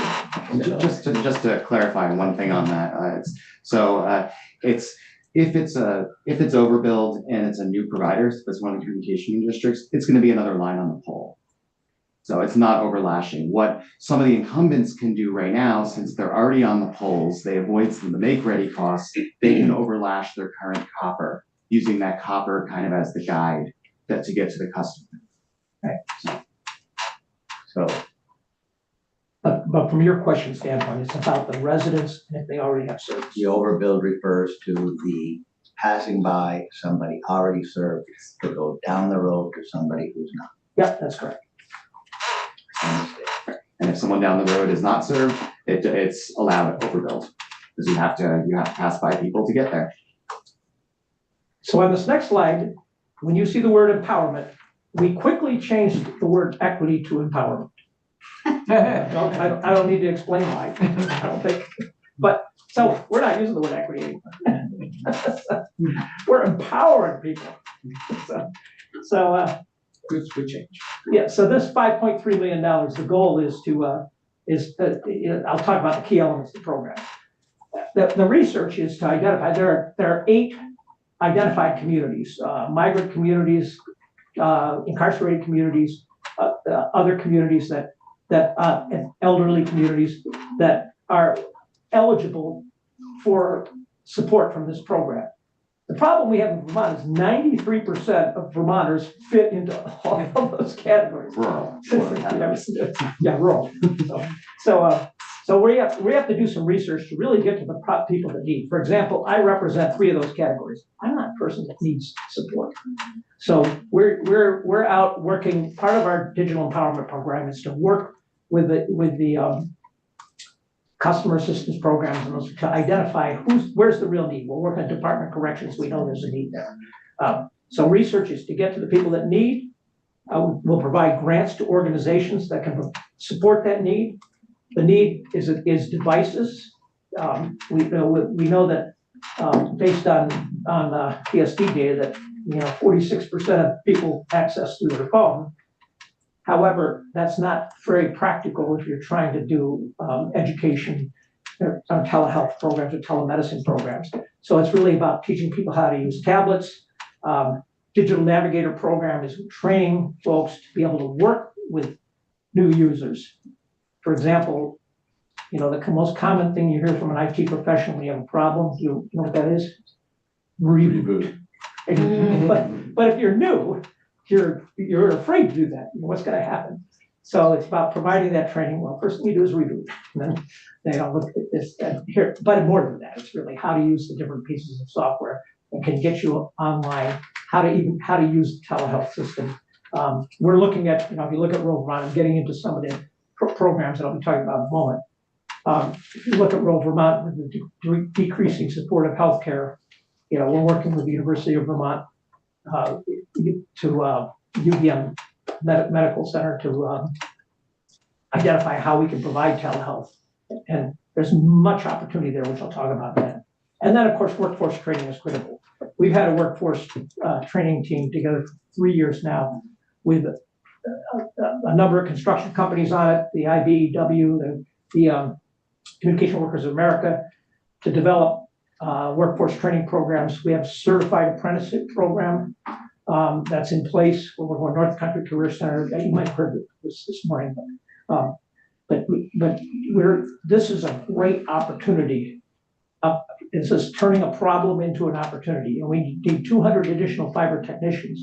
Speaker 9: cable.
Speaker 20: Just to clarify one thing on that, if it's overbuild and it's a new provider, so it's one of the communication districts, it's going to be another line on the pole. So it's not overlashing. What some of the incumbents can do right now, since they're already on the poles, they avoid some of the make-ready costs. They can overlash their current copper, using that copper kind of as the guide to get to the customer.
Speaker 9: Right. So, but from your question standpoint, it's about the residents and if they already have service.
Speaker 11: The overbuild refers to the passing by somebody already served to go down the road to somebody who's not.
Speaker 9: Yeah, that's correct.
Speaker 20: And if someone down the road is not served, it's allowed overbuild because you have to pass by people to get there.
Speaker 9: So on this next slide, when you see the word empowerment, we quickly changed the word equity to empowerment. I don't need to explain why. I don't think. But so we're not using the word equity anymore. We're empowering people. So
Speaker 3: good change.
Speaker 9: Yeah. So this $5.3 million, the goal is I'll talk about the key elements of the program. The research is to identify there are 8 identified communities: migrant communities, incarcerated communities, other communities and elderly communities that are eligible for support from this program. The problem we have in Vermont is 93% of Vermonters fit into all of those categories.
Speaker 20: Rural.
Speaker 9: Yeah, rural. So we have to do some research to really get to the people that need. For example, I represent 3 of those categories. I'm not a person that needs support. So we're out working. Part of our digital empowerment program is to work with the customer assistance programs and those to identify where's the real need. We'll work on Department of Corrections. We know there's a need there. So research is to get to the people that need. We'll provide grants to organizations that can support that need. The need is devices. We know that based on PSD data that 46% of people access through their phone. However, that's not very practical if you're trying to do education or telehealth programs or telemedicine programs. So it's really about teaching people how to use tablets. Digital Navigator program is training folks to be able to work with new users. For example, the most common thing you hear from an IT professional when you have a problem, you know what that is? Reboot. But if you're new, you're afraid to do that. What's going to happen? So it's about providing that training. Well, first thing you do is reboot. And then look at this here. But more than that, it's really how to use the different pieces of software that can get you online. How to use the telehealth system. We're looking at if you look at rural Vermont, I'm getting into some of the programs that I'll be talking about in a moment. If you look at rural Vermont with the decreasing support of healthcare, we're working with the University of Vermont to UVM Medical Center to identify how we can provide telehealth. And there's much opportunity there, which I'll talk about then. And then, of course, workforce training is critical. We've had a workforce training team together for 3 years now with a number of construction companies on it, the IBEW, the Communication Workers of America, to develop workforce training programs. We have a certified apprenticeship program that's in place. We're going North Country Career Center. You might have heard this morning, but this is a great opportunity. This is turning a problem into an opportunity, and we need 200 additional fiber technicians.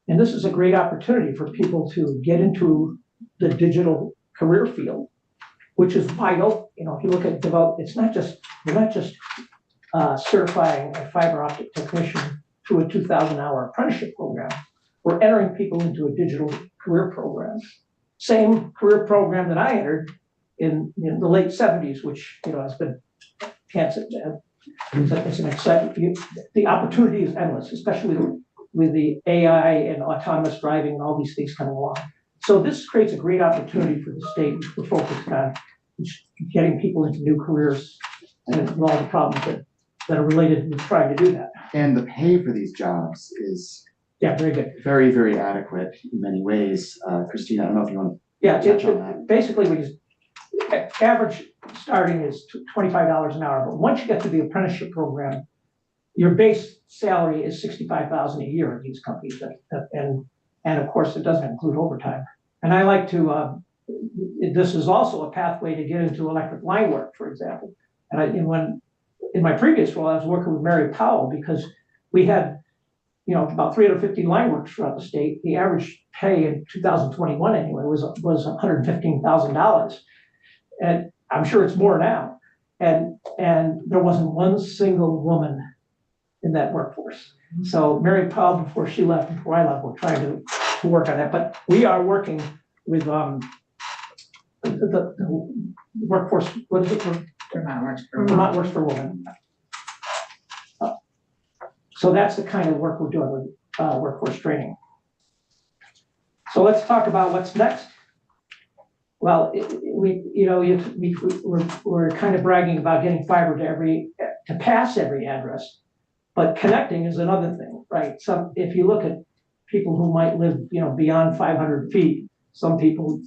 Speaker 9: And this is a great opportunity for people to get into the digital career field, which is vital. If you look at we're not just certifying a fiber optic technician through a 2,000-hour apprenticeship program. We're entering people into a digital career program. Same career program that I entered in the late 70s, which has been it's an exciting. The opportunity is endless, especially with the AI and autonomous driving and all these things coming along. So this creates a great opportunity for the state, which we're focused on, getting people into new careers and all the problems that are related with trying to do that.
Speaker 20: And the pay for these jobs is
Speaker 9: very good.
Speaker 20: Very, very adequate in many ways. Christina, I don't know if you want to touch on that.
Speaker 9: Basically, average starting is $25 an hour, but once you get to the apprenticeship program, your base salary is $65,000 a year in these companies, and of course it doesn't include overtime. And I like to. This is also a pathway to get into electric line work, for example. And in my previous role, I was working with Mary Powell because we had, about 350 line works throughout the state. The average pay in 2021 anyway was $115,000, and I'm sure it's more now. And there wasn't one single woman in that workforce. So Mary Powell, before I left, we're trying to work on that. But we are working with the workforce. What is it? Vermont Works for Women. So that's the kind of work we're doing with workforce training. So let's talk about what's next. Well, we're kind of bragging about getting fiber to pass every address, but connecting is another thing, right? So if you look at people who might live, beyond 500 feet, some people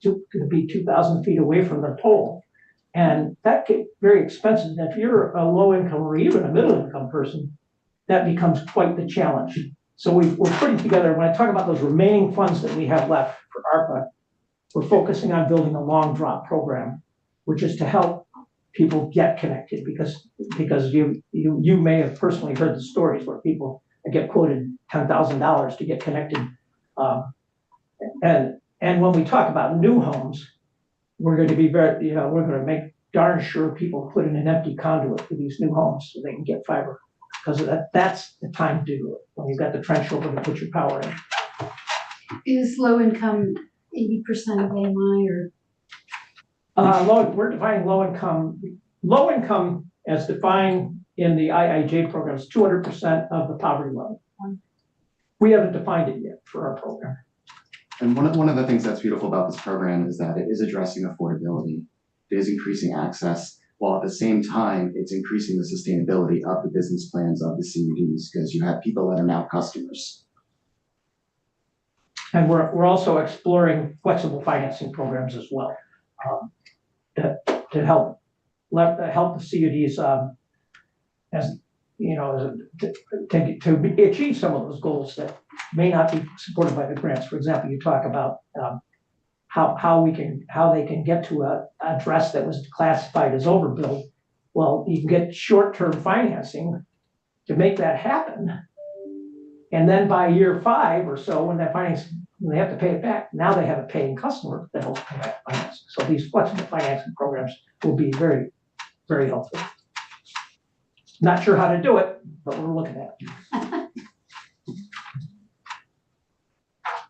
Speaker 9: could be 2,000 feet away from their pole. And that gets very expensive. And if you're a low income or even a middle income person, that becomes quite the challenge. So we're putting together, when I talk about those remaining funds that we have left for ARPA, we're focusing on building a long drop program, which is to help people get connected because you may have personally heard the stories where people get quoted $10,000 to get connected. And when we talk about new homes, we're going to be very, we're going to make darn sure people put in an empty conduit for these new homes so they can get fiber. Because that's the time to do it, when you've got the trench over to put your power in.
Speaker 2: Is low income 80% of AMI or?
Speaker 9: We're defining low income. Low income as defined in the IIJ program is 200% of the poverty level. We haven't defined it yet for our program.
Speaker 20: And one of the things that's beautiful about this program is that it is addressing affordability. It is increasing access, while at the same time, it's increasing the sustainability of the business plans of the CUDs, because you have people that are now customers.
Speaker 9: And we're also exploring flexible financing programs as well, to help the CUDs to achieve some of those goals that may not be supported by the grants. For example, you talk about how they can get to a address that was classified as overbuild. Well, you can get short-term financing to make that happen. And then by year 5 or so, when they have to pay it back, now they have a paying customer that helps pay back financing. So these flexible financing programs will be very, very helpful. Not sure how to do it, but we're looking at it.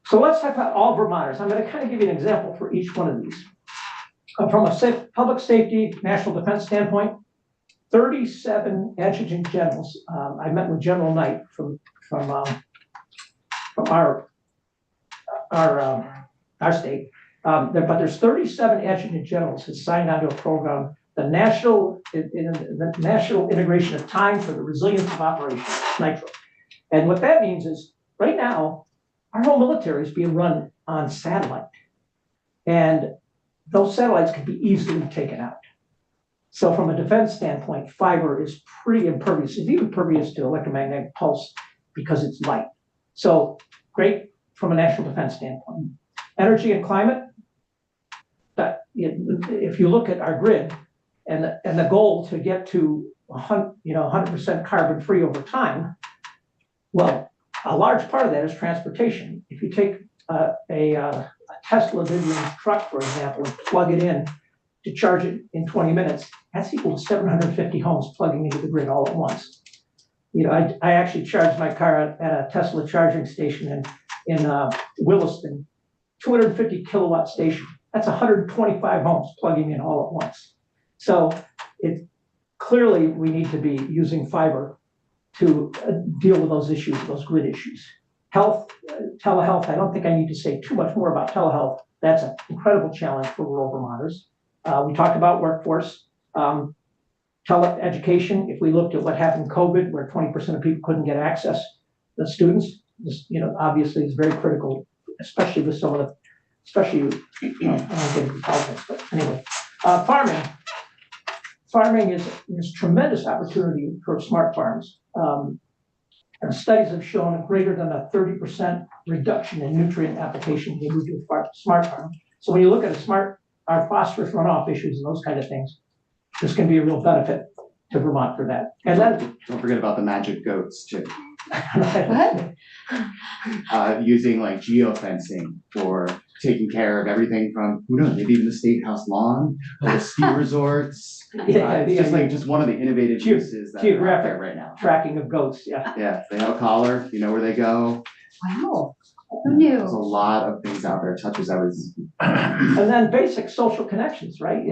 Speaker 9: So let's talk about all Vermonters. I'm going to kind of give you an example for each one of these. From a public safety, national defense standpoint, 37 adjutant generals. I met with General Knight from our state, but there's 37 adjutant generals who signed onto a program, the National Integration of Time for the Resilience of Operations, NITRO. And what that means is, right now, our whole military is being run on satellite. And those satellites can be easily taken out. So from a defense standpoint, fiber is pretty impervious. It's even impervious to electromagnetic pulse because it's light. So great from a national defense standpoint. Energy and climate, if you look at our grid and the goal to get to 100% carbon free over time, well, a large part of that is transportation. If you take a Tesla Vivian truck, for example, and plug it in to charge it in 20 minutes, that's equal to 750 homes plugging into the grid all at once. I actually charged my car at a Tesla charging station in Williston, 250 kilowatt station. That's 125 homes plugging in all at once. So clearly we need to be using fiber to deal with those issues, those grid issues. Health, telehealth, I don't think I need to say too much more about telehealth. That's an incredible challenge for rural Vermonters. We talked about workforce. Teleeducation, if we looked at what happened in COVID, where 20% of people couldn't get access, the students, obviously is very critical, especially with some of the, I don't get into politics, but anyway. Farming is tremendous opportunity for smart farms. And studies have shown a greater than a 30% reduction in nutrient application when you move to a smart farm. So when you look at our phosphorus runoff issues and those kind of things, this can be a real benefit to Vermont for that. And then
Speaker 20: Don't forget about the magic goats too.
Speaker 2: What?
Speaker 20: Using like geofencing for taking care of everything from, who knows, maybe even the state house lawn or the ski resorts. Just one of the innovative uses that are out there right now.
Speaker 9: Tracking of goats, yeah.
Speaker 20: Yeah, they have a collar, you know where they go.
Speaker 2: Wow, who knew?
Speaker 20: There's a lot of things out there, it touches everything.
Speaker 9: And then basic social connections, right?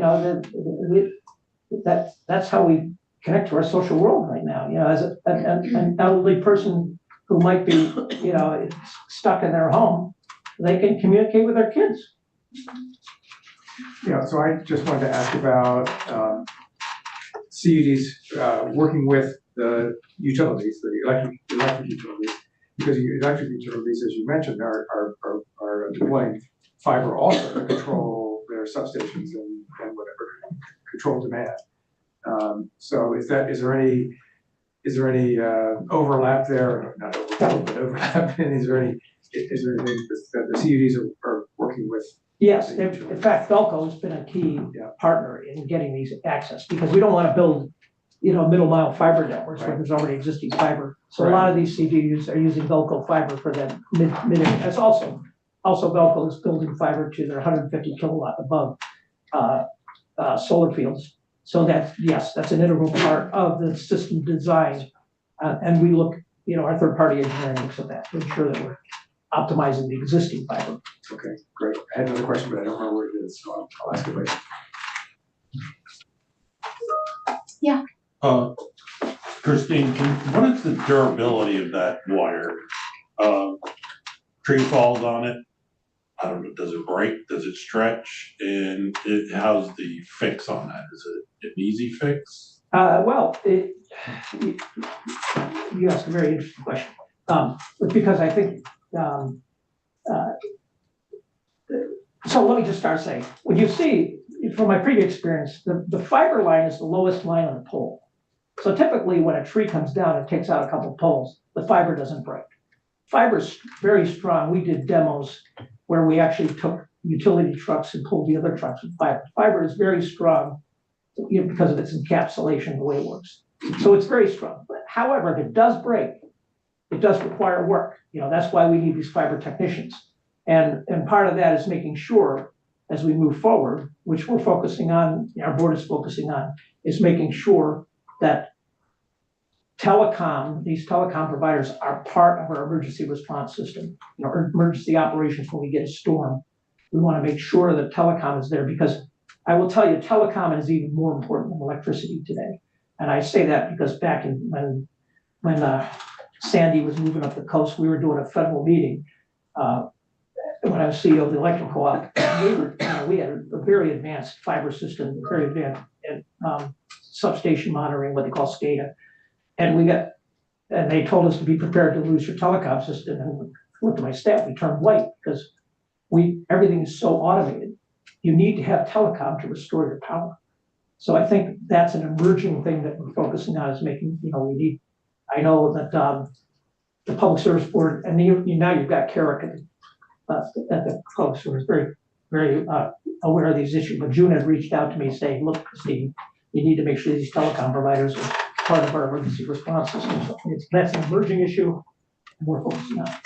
Speaker 9: That's how we connect to our social world right now. As an elderly person who might be, stuck in their home, they can communicate with their kids.
Speaker 3: Yeah, so I just wanted to ask about CUDs working with the utilities, the electric utilities, because the electric utilities, as you mentioned, are deploying fiber also to control their substations and whatever, control demand. So is there any overlap there? Not overlap, but overlap. And is there anything that the CUDs are working with
Speaker 9: Yes, in fact, Velco's been a key partner in getting these access, because we don't want to build, middle mile fiber networks where there's already existing fiber. So a lot of these CDUs are using Velco fiber for that mid. That's also Velco is building fiber to their 150 kilowatt above solar fields. So that's an integral part of the system design. And we look, our third party engineering looks at that to ensure that we're optimizing the existing fiber.
Speaker 3: Okay, great. I had another question, but I don't remember what it is, so I'll ask it later.
Speaker 2: Yeah.
Speaker 12: Christine, what is the durability of that wire? Tree falls on it. I don't know, does it break? Does it stretch? And how's the fix on that? Is it an easy fix?
Speaker 9: Well, you asked a very interesting question. Because I think, so let me just start saying, when you see, from my previous experience, the fiber line is the lowest line on the pole. So typically when a tree comes down and takes out a couple of poles, the fiber doesn't break. Fiber's very strong. We did demos where we actually took utility trucks and pulled the other trucks with fiber. Fiber is very strong, because of its encapsulation, the way it works. So it's very strong. But however, if it does break, it does require work. That's why we need these fiber technicians. And part of that is making sure, as we move forward, which we're focusing on, our board is focusing on, is making sure that these telecom providers are part of our emergency response system, emergency operations when we get a storm. We want to make sure that telecom is there, because I will tell you, telecom is even more important than electricity today. And I say that because back when Sandy was moving up the coast, we were doing a federal meeting. When I was CEO of the electric co-op, we had a very advanced fiber system, very advanced substation monitoring, what they call SCADA. And they told us to be prepared to lose your telecom system. And I looked at my staff, we turned white, because everything is so automated. You need to have telecom to restore your power. So I think that's an emerging thing that we're focusing on, is making, I know that the Public Service Board, and now you've got Carrick at the Public Service, very, very aware of these issues. But June had reached out to me saying, look, Christine, you need to make sure these telecom providers are part of our emergency response system. So that's an emerging issue, and we're focusing on it.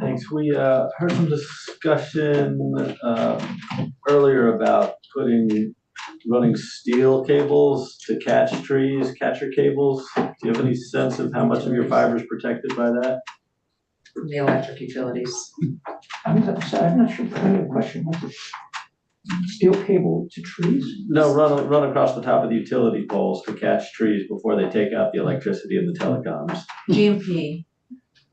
Speaker 22: Thanks. We heard some discussion earlier about running steel cables to catch trees, catcher cables. Do you have any sense of how much of your fiber is protected by that?
Speaker 1: The electric utilities.
Speaker 9: I'm not sure the question. Steel cable to trees?
Speaker 22: No, run across the top of the utility poles to catch trees before they take out the electricity and the telecoms.
Speaker 1: GMP,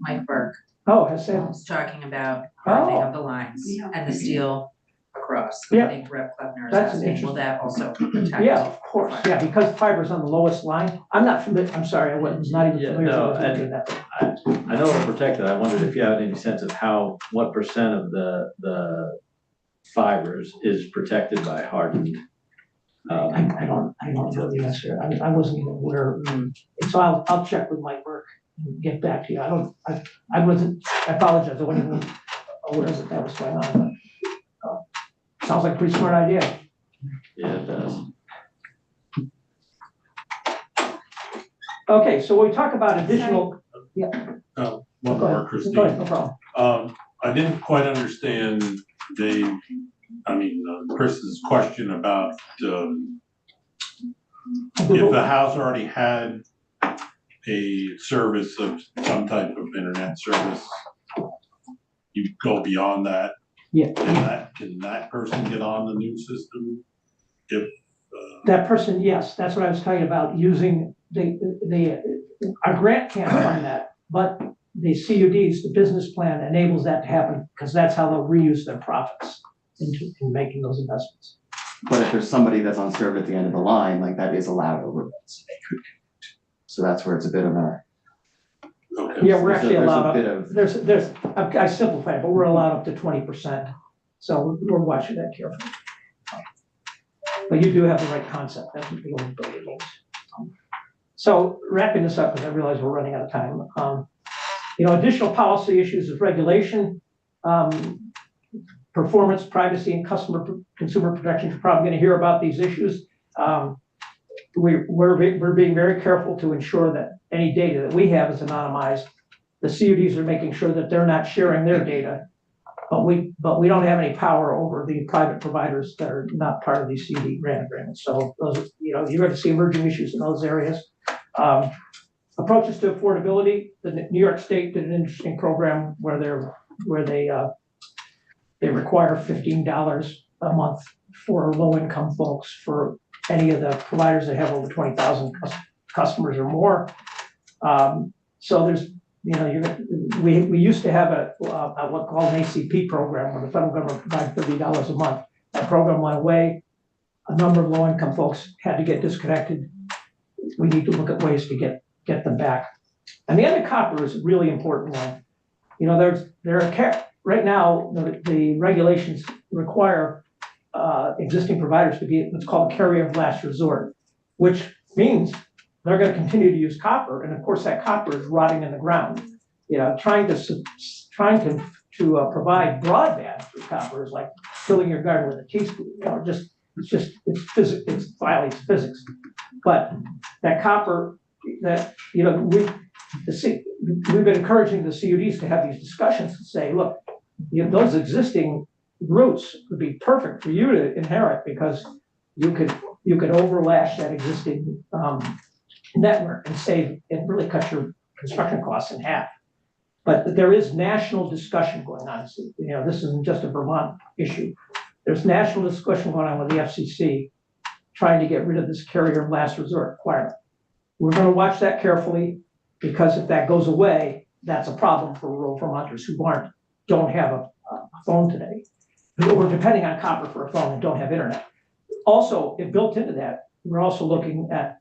Speaker 1: Mike Burke.
Speaker 9: Has that?
Speaker 1: Was talking about hardening of the lines and the steel across. I think Rep. Kleffner is asking, will that also protect?
Speaker 9: Yeah, of course. Yeah, because fiber's on the lowest line. I'm not familiar. I'm sorry, I was not even familiar with that.
Speaker 22: I know it'll protect it. I wondered if you had any sense of what percent of the fibers is protected by hardened.
Speaker 9: I don't know the answer. I wasn't even aware. So I'll check with Mike Burke and get back to you. I apologize. I wasn't even aware that was going on. But, sounds like a pretty smart idea.
Speaker 22: Yeah, it does.
Speaker 9: Okay, so when we talk about additional,
Speaker 12: One more, Christine.
Speaker 9: Go ahead, no problem.
Speaker 12: I didn't quite understand Chris's question about if the house already had a service of some type of internet service, you go beyond that.
Speaker 9: Yeah.
Speaker 12: Can that person get on the new system?
Speaker 9: That person, yes, that's what I was talking about, using our grant can't fund that, but the CUDs, the business plan enables that to happen, because that's how they'll reuse their profits in making those investments.
Speaker 20: But if there's somebody that's unserved at the end of the line, like that is allowed overbuild, so they could connect. So that's where it's a bit of a.
Speaker 12: Okay.
Speaker 9: Yeah, we're actually allowed
Speaker 20: There's a bit
Speaker 9: there's I simplified, but we're allowed up to 20%. So we're watching that carefully. But you do have the right concept. That's what the overbuild means. So wrapping this up, because I realize we're running out of time. Additional policy issues of regulation. performance, privacy, and consumer protections. You're probably going to hear about these issues. We're being very careful to ensure that any data that we have is anonymized. The CUDs are making sure that they're not sharing their data, but we don't have any power over the private providers that are not part of these CUD grant agreements. So those, you're going to see emerging issues in those areas. Approaches to affordability. The New York State did an interesting program where they require $15 a month for low-income folks for any of the providers that have over 20,000 customers or more. So there's, we used to have a what's called an ACP program where the federal government provided $30 a month. That program went away. A number of low-income folks had to get disconnected. We need to look at ways to get them back. And the end of copper is a really important one. Right now, the regulations require existing providers to be what's called a carrier of last resort, which means they're going to continue to use copper, and of course that copper is rotting in the ground. Trying to provide broadband through copper is like filling your garden with a teaspoon. It's physics. It's violates physics. But that copper, we've been encouraging the CUDs to have these discussions and say, look, those existing routes would be perfect for you to inherit because you could overlash that existing network and save and really cut your construction costs in half. But there is national discussion going on. This isn't just a Vermont issue. There's national discussion going on with the FCC trying to get rid of this carrier of last resort requirement. We're going to watch that carefully because if that goes away, that's a problem for rural Vermonters who don't have a phone today. We're depending on copper for a phone and don't have internet. Also, built into that, we're also looking at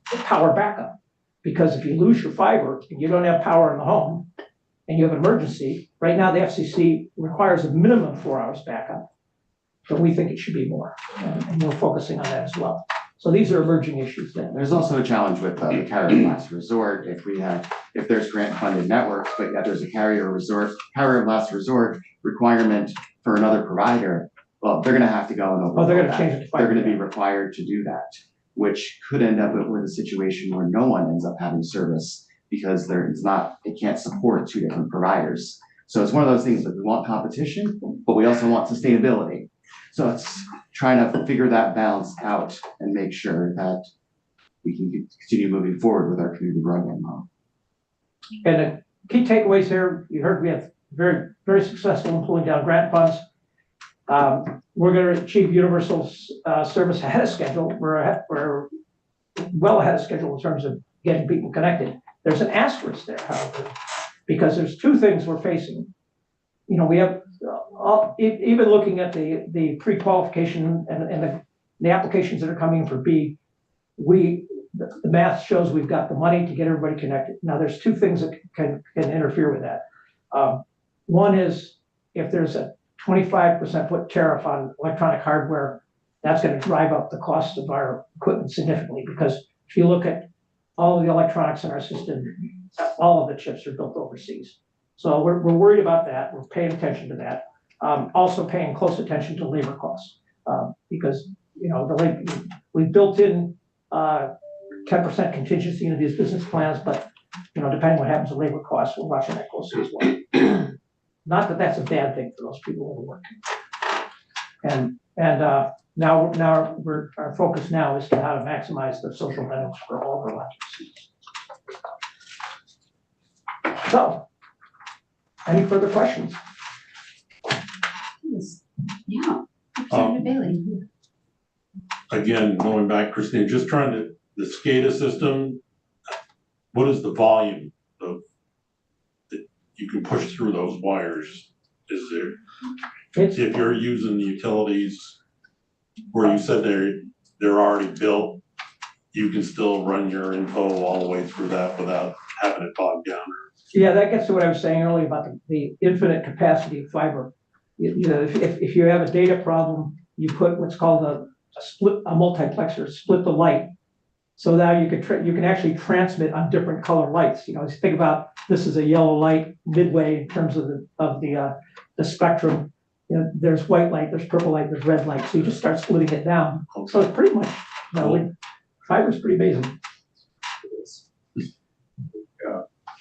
Speaker 9: power backup. Because if you lose your fiber and you don't have power in the home and you have an emergency, right now the FCC requires a minimum 4 hours backup, but we think it should be more. And we're focusing on that as well. So these are emerging issues then.
Speaker 20: There's also a challenge with the carrier of last resort. If there's grant funded networks, but yet there's a carrier of last resort requirement for another provider, well, they're gonna have to go and overhaul
Speaker 9: they're gonna
Speaker 20: that.
Speaker 9: change it to
Speaker 20: They're
Speaker 9: fiber.
Speaker 20: gonna be required to do that, which could end up with a situation where no one ends up having service because it can't support two different providers. So it's one of those things that we want competition, but we also want sustainability. So it's trying to figure that balance out and make sure that we can continue moving forward with our community broadband model.
Speaker 9: And the key takeaways here, you heard we have very, very successful in pulling down grant funds. We're going to achieve universal service ahead of schedule. We're well ahead of schedule in terms of getting people connected. There's an asterisk there, however, because there's two things we're facing. We have even looking at the pre-qualification and the applications that are coming for B, the math shows we've got the money to get everybody connected. Now, there's two things that can interfere with that. One is if there's a 25% foot tariff on electronic hardware, that's going to drive up the cost of our equipment significantly, because if you look at all of the electronics in our system, all of the chips are built overseas. So we're worried about that. We're paying attention to that. Also paying close attention to labor costs, because we've built in 10% contingency into these business plans, but depending what happens to labor costs, we're watching that closely as well. Not that that's a bad thing for those people who are working. And now our focus now is to how to maximize the social benefits for all Vermonters. So, any further questions?
Speaker 2: Yeah. Representative Bailey.
Speaker 12: Again, going back, Christine, just trying to, the SCADA system, what is the volume of that you can push through those wires? Is there, if you're using the utilities where you said they're already built, you can still run your info all the way through that without having it bogged down?
Speaker 9: Yeah, that gets to what I was saying earlier about the infinite capacity of fiber. If you have a data problem, you put what's called a multiplexer, split the light. So now you can actually transmit on different color lights. Think about this is a yellow light midway in terms of the spectrum. You know, there's white light, there's purple light, there's red light, so you just start splitting it down. So it's pretty much, you know, fiber's pretty amazing.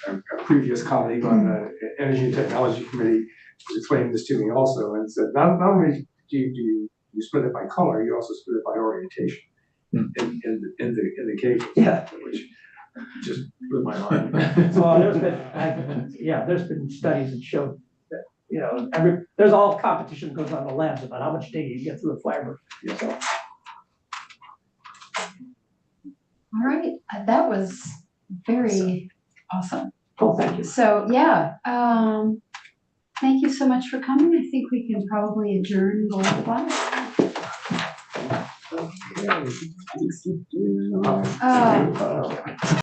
Speaker 3: A previous colleague on the Energy and Technology Committee was explaining this to me also, and said, not only do you split it by color, you also split it by orientation in the cable.
Speaker 9: Yeah.
Speaker 3: Which just blew my mind.
Speaker 9: Well, there's been studies that show that, you know, there's all competition goes on the labs about how much data you get through a fiber.
Speaker 3: Yeah.
Speaker 9: So.
Speaker 2: All right, that was very awesome.
Speaker 9: Oh, thank you.
Speaker 2: So, yeah, thank you so much for coming. I think we can probably adjourn the live.
Speaker 3: Okay.